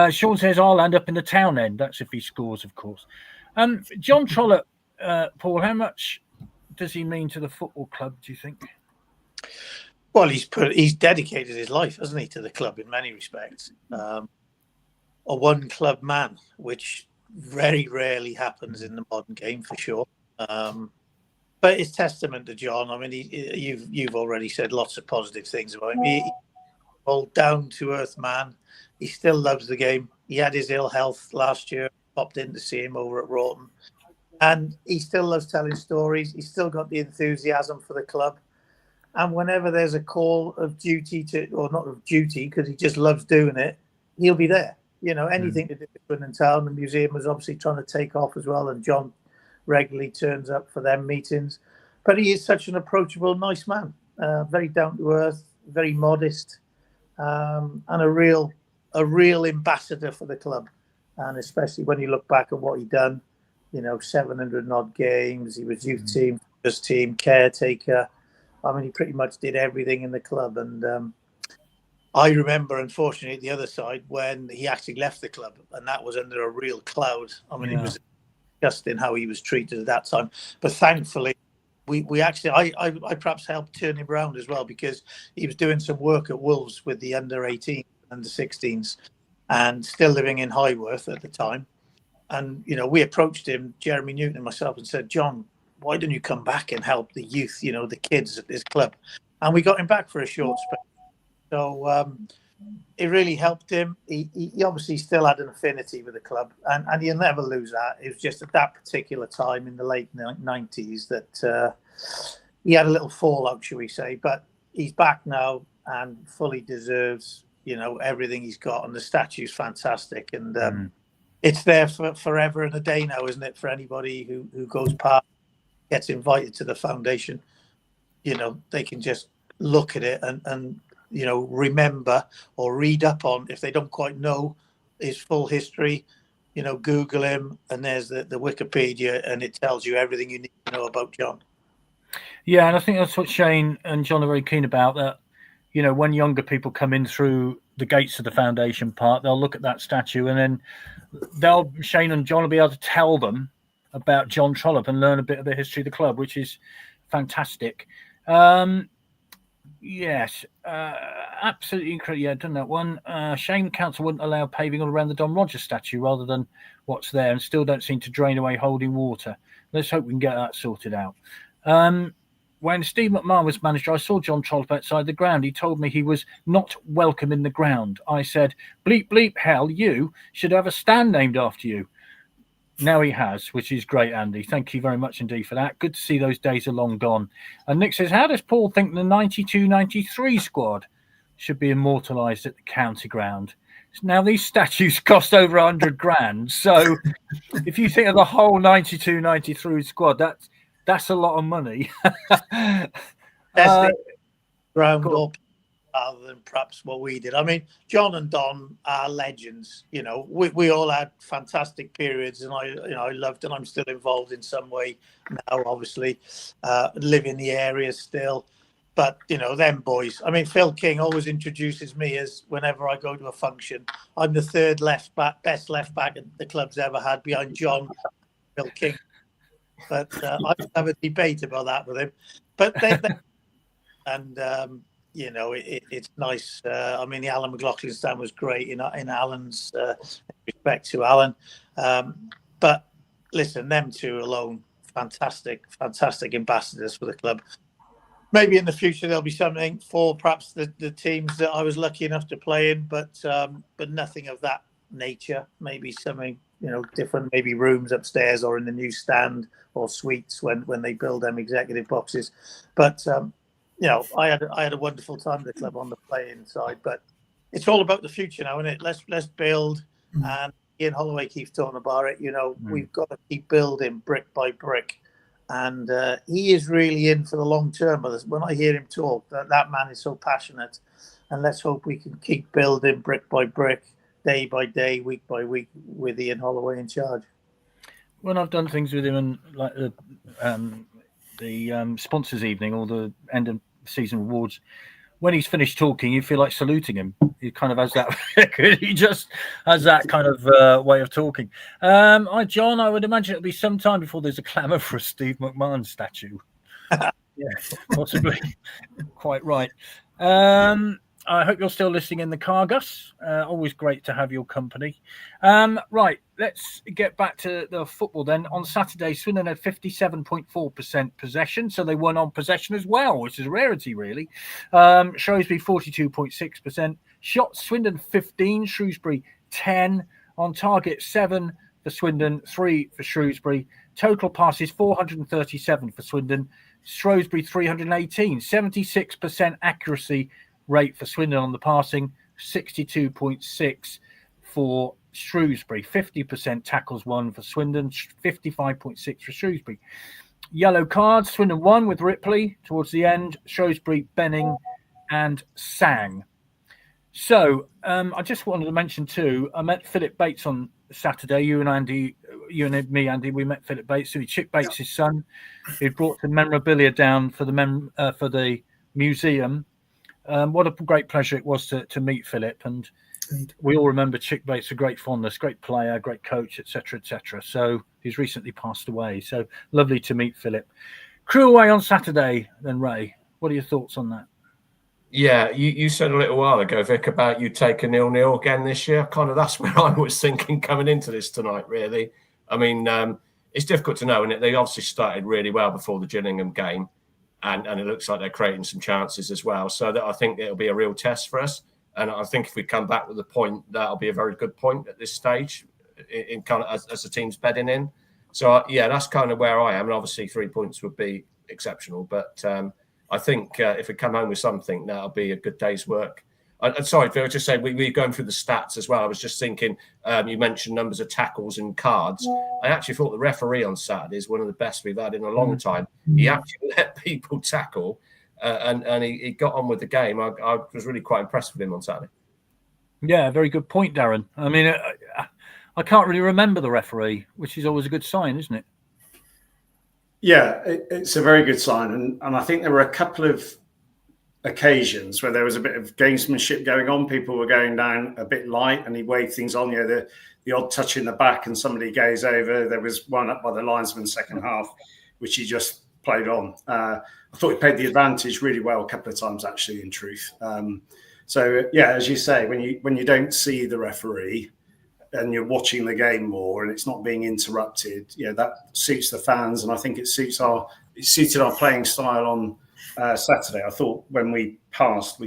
Sean says, I'll end up in the Town end. That's if he scores, of course. John Trollope, Paul, how much does he mean to the football club, do you think? Well, he's dedicated his life, hasn't he, to the club in many respects. A one-club man, which very rarely happens in the modern game, for sure. But it's testament to John. I mean, you've already said lots of positive things about him. He's all down-to-earth man. He still loves the game. He had his ill health last year. Popped in to see him over at Rawton. And he still loves telling stories. He's still got the enthusiasm for the club. And whenever there's a call of duty or not of duty, because he just loves doing it, he'll be there. Anything to do with Swindon Town. The museum was obviously trying to take off as well, and John regularly turns up for them meetings. But he is such an approachable, nice man, very down to earth, very modest, and a real ambassador for the club. And especially when you look back at what he done, 700 and odd games. He was youth team, first team, caretaker. I mean, he pretty much did everything in the club. And I remember, unfortunately, the other side when he actually left the club, and that was under a real cloud. I mean, It was disgusting how he was treated at that time. But thankfully, we actually, I perhaps helped turn him around as well, because he was doing some work at Wolves with the under-18, under-16s, and still living in Highworth at the time. And, we approached him, Jeremy Newton and myself, and said, John, why don't you come back and help the youth, the kids at this club? And we got him back for a short space. So it really helped him. He obviously still had an affinity with the club, and he'll never lose that. It was just at that particular time in the late 90s that he had a little fallout, shall we say. But he's back now and fully deserves, everything he's got. And the statue's fantastic. And it's there for forever and a day now, isn't it, for anybody who goes past, gets invited to the foundation. They can just look at it and remember or read up on, if they don't quite know his full history, Google him, and there's the Wikipedia, and it tells you everything you need to know about John. Yeah, and I think that's what Shane and John are very keen about, that, when younger people come in through the gates of the foundation part, they'll look at that statue, and then Shane and John will be able to tell them about John Trollope and learn a bit of the history of the club, which is fantastic. Yes, absolutely incredible. Yeah, done that one. Shame council wouldn't allow paving all around the Don Rogers statue rather than what's there, and still don't seem to drain away holding water. Let's hope we can get that sorted out. When Steve McMahon was manager, I saw John Trollope outside the ground. He told me he was not welcome in the ground. I said, bleep, bleep, hell, you should have a stand named after you. Now he has, which is great, Andy. Thank you very much indeed for that. Good to see those days are long gone. And Nick says, how does Paul think the 92-93 squad should be immortalised at the county ground? Now, these statues cost over 100 grand. So if you think of the whole 92-93 squad, that's a lot of money. Ground up rather than perhaps what we did. I mean, John and Don are legends. You know, we all had fantastic periods, and I loved, and I'm still involved in some way now. Obviously, live in the area still. But, you know, them boys. I mean, Phil King always introduces me as, whenever I go to a function, I'm the third best left back the club's ever had, behind John, Phil King. But I have a debate about that with him. But you know, it's nice. I mean, the Alan McLaughlin stand was great in Alan's respect to Alan. But listen, them two alone, fantastic ambassadors for the club. Maybe in the future there'll be something for perhaps the teams that I was lucky enough to play in, but nothing of that nature. Maybe something, you know, different. Maybe rooms upstairs or in the new stand or suites when they build them executive boxes. But you know, I had a wonderful time at the club on the playing side. But it's all about the future now, isn't it? Let's build. And Ian Holloway keeps talking about it. You know, we've got to keep building brick by brick. And he is really in for the long term. But when I hear him talk, that man is so passionate. And let's hope we can keep building brick by brick, day by day, week by week, with Ian Holloway in charge. When I've done things with him, and like the sponsors evening or the end of season awards, when he's finished talking, you feel like saluting him. He kind of has that. He just has that kind of way of talking. John, I would imagine it'll be some time before there's a clamour for a Steve McMahon statue. Yeah, possibly. Quite right. I hope you're still listening in the car, Gus. Always great to have your company. Right, let's get back to the football then. On Saturday, Swindon had 57.4% possession, so they won on possession as well, which is a rarity, really. Shrewsbury, 42.6%. Shots, Swindon, 15. Shrewsbury, 10. On target, 7 for Swindon, 3 for Shrewsbury. Total passes, 437 for Swindon. Shrewsbury, 318. 76% accuracy rate for Swindon on the passing, 62.6 for Shrewsbury. 50% tackles won for Swindon, 55.6 for Shrewsbury. Yellow cards, Swindon won with Ripley towards the end, Shrewsbury, Benning and Sang. So I just wanted to mention too, I met Philip Bates on Saturday. You and me, Andy, we met Philip Bates. So Chick Bates' son, who brought some memorabilia down for the museum. What a great pleasure it was to meet Philip, and we all remember Chick Bates, a great fondness, great player, great coach, etc., etc. So he's recently passed away. So lovely to meet Philip. Crew away on Saturday, then Ray. What are your thoughts on that? Yeah, you said a little while ago, Vic, about you take a 0-0 again this year. Kind of that's where I was thinking coming into this tonight, really. I mean, it's difficult to know, and they obviously started really well before the Gillingham game. And it looks like they're creating some chances as well. So that I think it'll be a real test for us. And I think if we come back with a point, that'll be a very good point at this stage, in kind of as the team's bedding in. So yeah, that's kind of where I am. And obviously 3 points would be exceptional. But I think if we come home with something, that'll be a good day's work. And sorry, Phil, just saying we're going through the stats as well. I was just thinking, you mentioned numbers of tackles and cards. I actually thought the referee on Saturday is one of the best we've had in a long time. He actually let people tackle, and he got on with the game. I was really quite impressed with him on Saturday. Yeah, very good point, Darren. I mean, I can't really remember the referee, which is always a good sign, isn't it? Yeah, it's a very good sign. And I think there were a couple of occasions where there was a bit of gamesmanship going on. People were going down a bit light, and he waved things on. You know, the odd touch in the back, and somebody goes over. There was one up by the linesman second half, which he just played on. I thought he played the advantage really well a couple of times, actually, in truth. So yeah, as you say, when you don't see the referee and you're watching the game more, and it's not being interrupted, yeah, that suits the fans, and I think it suited our playing style on Saturday. I thought when we passed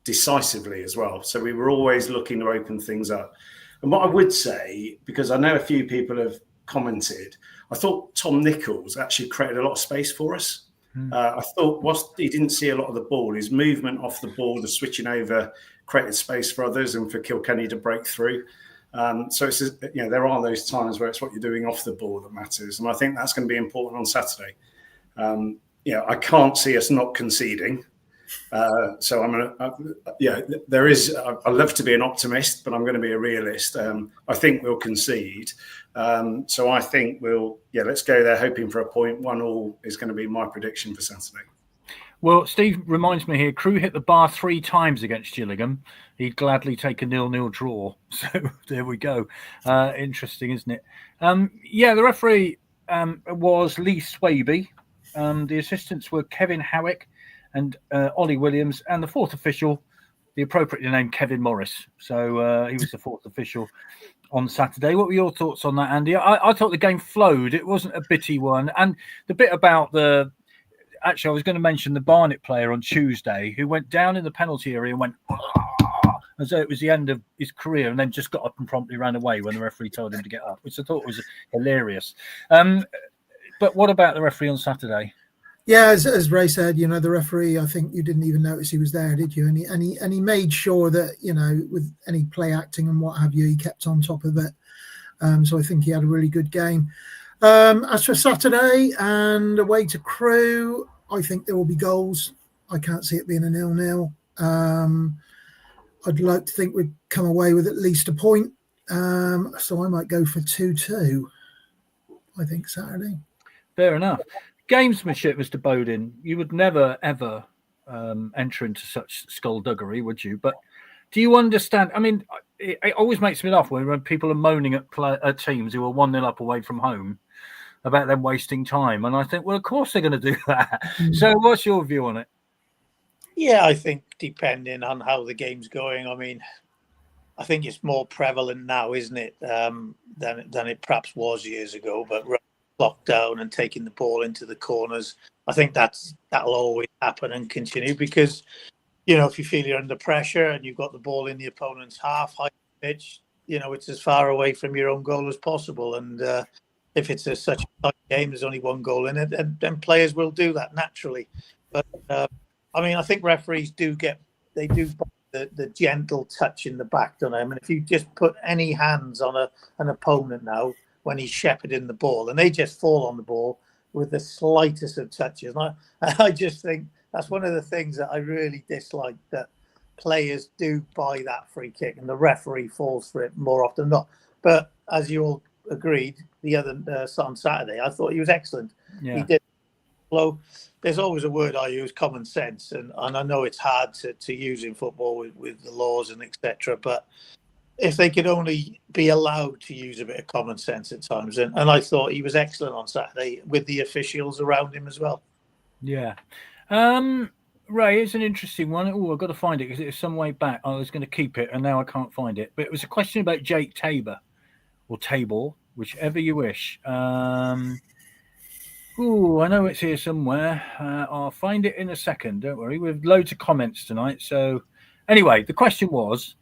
decisively as well. So we were always looking to open things up. And what I would say, because I know a few people have commented, I thought Tom Nichols actually created a lot of space for us. I thought whilst he didn't see a lot of the ball, his movement off the ball, the switching over, created space for others and for Kilkenny to break through. So it's, there are those times where it's what you're doing off the ball that matters, and I think that's going to be important on Saturday. I can't see us not conceding. So I'm gonna, there is. I love to be an optimist, but I'm going to be a realist. I think we'll concede. So I think let's go there hoping for a point. 1-1 is going to be my prediction for Saturday. Well, Steve reminds me here, Crewe hit the bar 3 times against Gillingham. He'd gladly take a 0-0 draw. So there we go. Interesting, isn't it? The referee was Lee Swaby. The assistants were Kevin Howick and Ollie Williams, and the fourth official, the appropriately named Kevin Morris. So he was the fourth official on Saturday. What were your thoughts on that, Andy? I thought the game flowed. It wasn't a bitty one. And the bit about actually, I was going to mention the Barnet player on Tuesday who went down in the penalty area and went as though it was the end of his career, and then just got up and promptly ran away when the referee told him to get up, which I thought was hilarious. But what about the referee on Saturday? Yeah, as Ray said, the referee, I think you didn't even notice he was there, did you? And he made sure that, with any play acting and what have you, he kept on top of it. So I think he had a really good game. As for Saturday and away to Crewe, I think there will be goals. I can't see it being a 0-0. I'd like to think we'd come away with at least a point. So I might go for 2-2, I think, Saturday. Fair enough. Gamesmanship, Mr. Bodin, you would never, ever enter into such skullduggery, would you? But do you understand? I mean, it always makes me laugh when people are moaning at teams who are 1-0 up away from home about them wasting time. And I think, well, of course they're going to do that. So what's your view on it? Yeah, I think depending on how the game's going, I mean, I think it's more prevalent now, isn't it, than it perhaps was years ago. But lockdown and taking the ball into the corners, I think that'll always happen and continue because, if you feel you're under pressure and you've got the ball in the opponent's half, high pitch, it's as far away from your own goal as possible. And if it's such a tight game, there's only one goal in it, then players will do that naturally. But I think referees do the gentle touch in the back, don't they? I mean, if you just put any hands on an opponent now when he's shepherding the ball, and they just fall on the ball with the slightest of touches. And I just think that's one of the things that I really dislike, that players do buy that free kick and the referee falls for it more often than not. But as you all agreed, the other on Saturday, I thought he was excellent. Yeah. He did. Well, there's always a word I use, common sense, and I know it's hard to use in football with the laws and etc. But if they could only be allowed to use a bit of common sense at times, and I thought he was excellent on Saturday with the officials around him as well. Yeah. Ray, it's an interesting one. Oh, I've got to find it because it's some way back. I was going to keep it and now I can't find it. But it was a question about Jake Tabor or Tabor, whichever you wish. I know it's here somewhere. I'll find it in a second. Don't worry. We have loads of comments tonight. So anyway, the question was,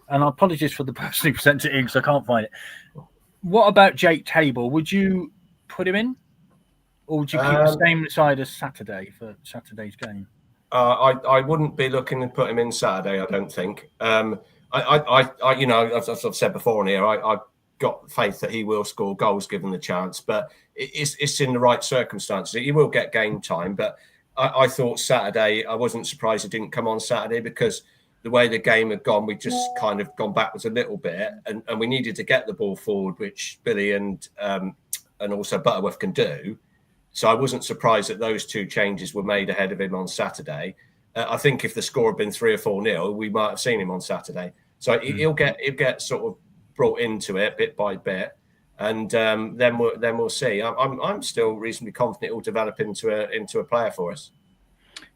and I apologize for the person who sent it in because I can't find it. What about Jake Tabor? Would you put him in? Or would you keep the same side as Saturday for Saturday's game? I wouldn't be looking to put him in Saturday, I don't think. As I've said before on here, I've got faith that he will score goals given the chance, but it's in the right circumstances. He will get game time, but I thought Saturday, I wasn't surprised he didn't come on Saturday because the way the game had gone, we just kind of gone backwards a little bit, and we needed to get the ball forward, which Billy and also Butterworth can do. So I wasn't surprised that those two changes were made ahead of him on Saturday. I think if the score had been 3 or 4-0, we might have seen him on Saturday. So he'll get sort of brought into it bit by bit, and then we'll see. I'm still reasonably confident he'll develop into a player for us.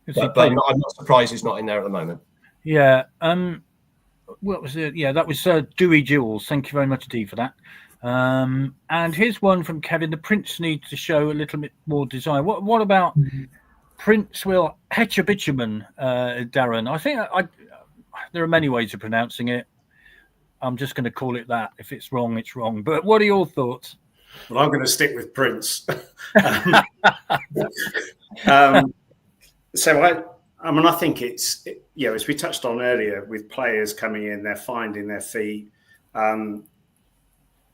But I'm not surprised he's not in there at the moment. Yeah. What was it? Yeah, that was Dewey Jewels. Thank you very much, Dee, for that. And here's one from Kevin. The Prince needs to show a little bit more desire. What about Prince Will Hetchabituman, Darren? I think there are many ways of pronouncing it. I'm just going to call it that. If it's wrong, it's wrong. But what are your thoughts? Well, I'm going to stick with Prince. So I think it's, as we touched on earlier, with players coming in, they're finding their feet. And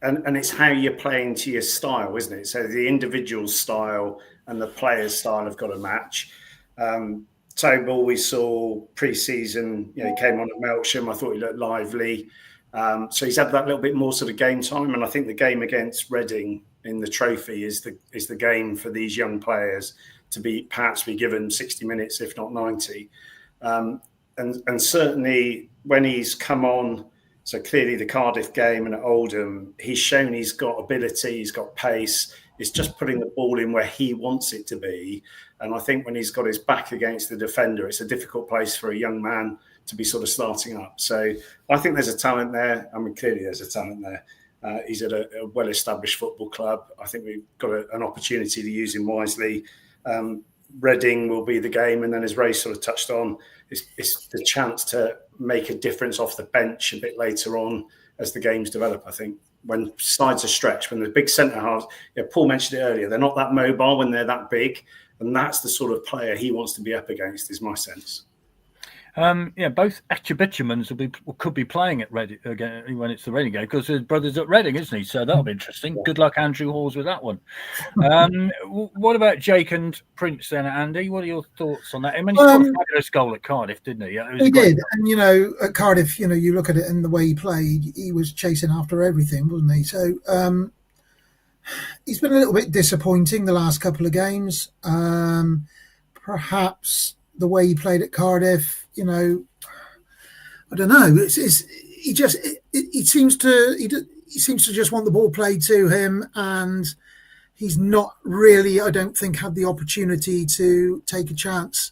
it's how you're playing to your style, isn't it? So the individual style and the player's style have got to match. Tobal, we saw pre-season, he came on at Melksham. I thought he looked lively. So he's had that little bit more sort of game time. And I think the game against Reading in the trophy is the game for these young players to perhaps be given 60 minutes, if not 90. And certainly when he's come on, so clearly the Cardiff game and at Oldham, he's shown he's got ability, he's got pace. It's just putting the ball in where he wants it to be. And I think when he's got his back against the defender, it's a difficult place for a young man to be sort of starting up. So I think there's a talent there. I mean, clearly there's a talent there. He's at a well-established football club. I think we've got an opportunity to use him wisely. Reading will be the game. And then as Ray sort of touched on, it's the chance to make a difference off the bench a bit later on as the games develop, I think. When sides are stretched, when the big centre halves, Paul mentioned it earlier, they're not that mobile when they're that big. And that's the sort of player he wants to be up against, is my sense. Both Echebichamans could be playing at Reading again when it's the Reading game, because his brother's at Reading, isn't he? So that'll be interesting. Yeah. Good luck, Andrew Halls, with that one. What about Jake and Prince then, Andy? What are your thoughts on that? I mean, he scored a fabulous goal at Cardiff, didn't he? He did. And, at Cardiff, you look at it and the way he played, he was chasing after everything, wasn't he? So he's been a little bit disappointing the last couple of games. Perhaps the way he played at Cardiff, I don't know. He seems to just want the ball played to him, and he's not really, I don't think, had the opportunity to take a chance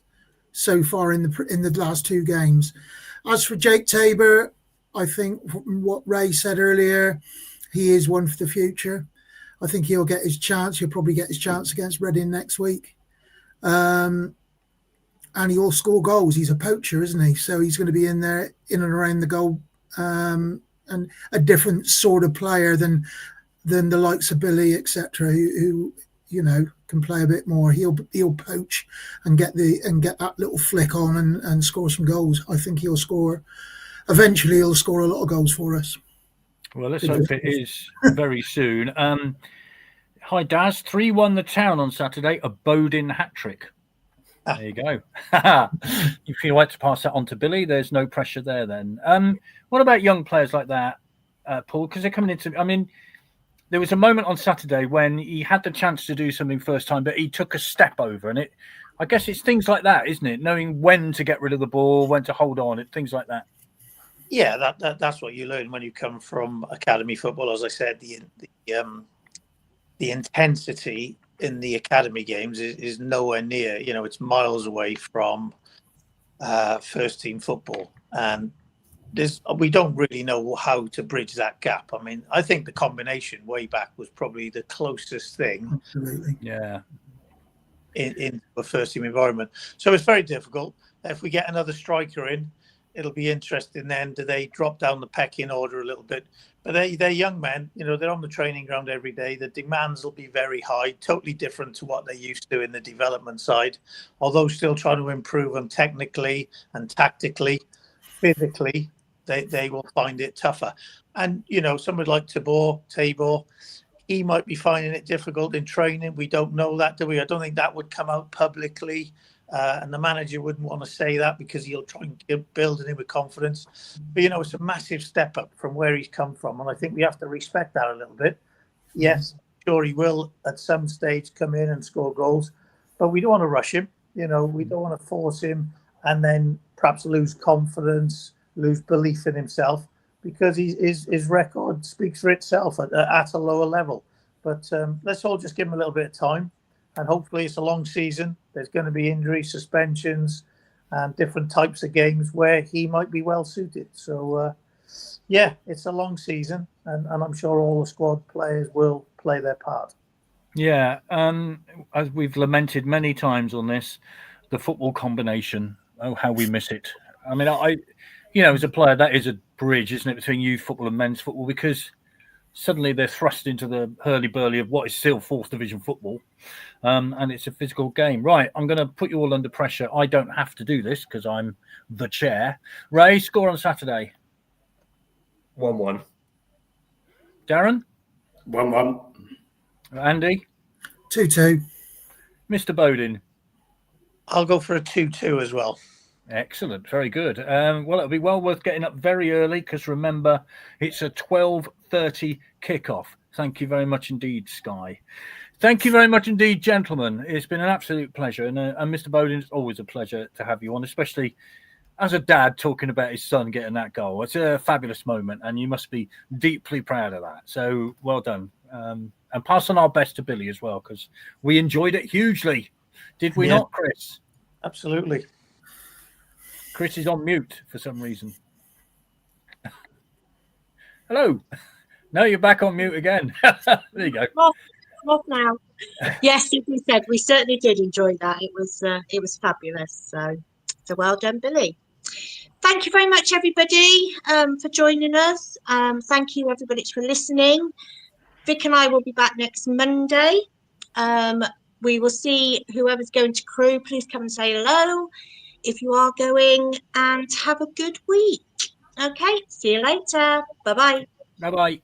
so far in the last two games. As for Jake Tabor, I think what Ray said earlier, he is one for the future. I think he'll get his chance. He'll probably get his chance against Reading next week. And he'll score goals. He's a poacher, isn't he? So he's going to be in there, in and around the goal, and a different sort of player than the likes of Billy, etc., who can play a bit more. He'll poach and get that little flick on and score some goals. I think eventually he'll score a lot of goals for us. Well, let's hope it is very soon. Hi, Daz. 3-1 the Town on Saturday. A Bodin hat-trick. There you go. If you like to pass that on to Billy, there's no pressure there then. What about young players like that, Paul? Because they're coming into... I mean, there was a moment on Saturday when he had the chance to do something first time, but he took a step over. And I guess it's things like that, isn't it? Knowing when to get rid of the ball, when to hold on, things like that. Yeah, that's what you learn when you come from academy football. As I said, the intensity in the academy games is nowhere near. It's miles away from first team football, and we don't really know how to bridge that gap. I mean, I think the combination way back was probably the closest thing. Absolutely. Yeah. In a first team environment, so it's very difficult. If we get another striker in, it'll be interesting then. Do they drop down the pecking order a little bit? But they're young men, they're on the training ground every day. The demands will be very high, totally different to what they used to in the development side, although still trying to improve them technically and tactically, physically, they will find it tougher. And, somebody like Tabor, he might be finding it difficult in training. We don't know that, do we? I don't think that would come out publicly. And the manager wouldn't want to say that because he'll try and build him with confidence. But, it's a massive step up from where he's come from. And I think we have to respect that a little bit. Yes, sure, he will at some stage come in and score goals, but we don't want to rush him. We don't want to force him and then perhaps lose confidence, lose belief in himself, because his record speaks for itself at a lower level. But let's all just give him a little bit of time. And hopefully it's a long season. There's going to be injuries, suspensions, and different types of games where he might be well suited. So, it's a long season, and I'm sure all the squad players will play their part. Yeah, as we've lamented many times on this, the football combination. Oh, how we miss it. I mean, you know, as a player, that is a bridge, isn't it, between youth football and men's football, because suddenly they're thrust into the hurly-burly of what is still 4th division football, and it's a physical game. Right, I'm going to put you all under pressure. I don't have to do this because I'm the chair. Ray, score on Saturday. 1-1. Darren? 1-1. Andy? 2-2. Mr. Bowden? I'll go for a 2-2 as well. Excellent, very good. Well, it'll be well worth getting up very early because remember, it's a 12:30 kickoff. Thank you very much indeed, Sky. Thank you very much indeed, gentlemen. It's been an absolute pleasure, and Mr. Bowden, it's always a pleasure to have you on, especially as a dad talking about his son getting that goal. It's a fabulous moment, and you must be deeply proud of that. So well done, and pass on our best to Billy as well because we enjoyed it hugely. Did we not, Chris? Absolutely. Chris is on mute for some reason. Hello. No, you're back on mute again. There you go. Off now. Yes, as we said, we certainly did enjoy that. It was fabulous. So well done, Billy. Thank you very much, everybody, for joining us. Thank you, everybody, for listening. Vic and I will be back next Monday. We will see whoever's going to Crewe. Please come and say hello if you are going, and have a good week. Okay, see you later. Bye-bye. Bye-bye.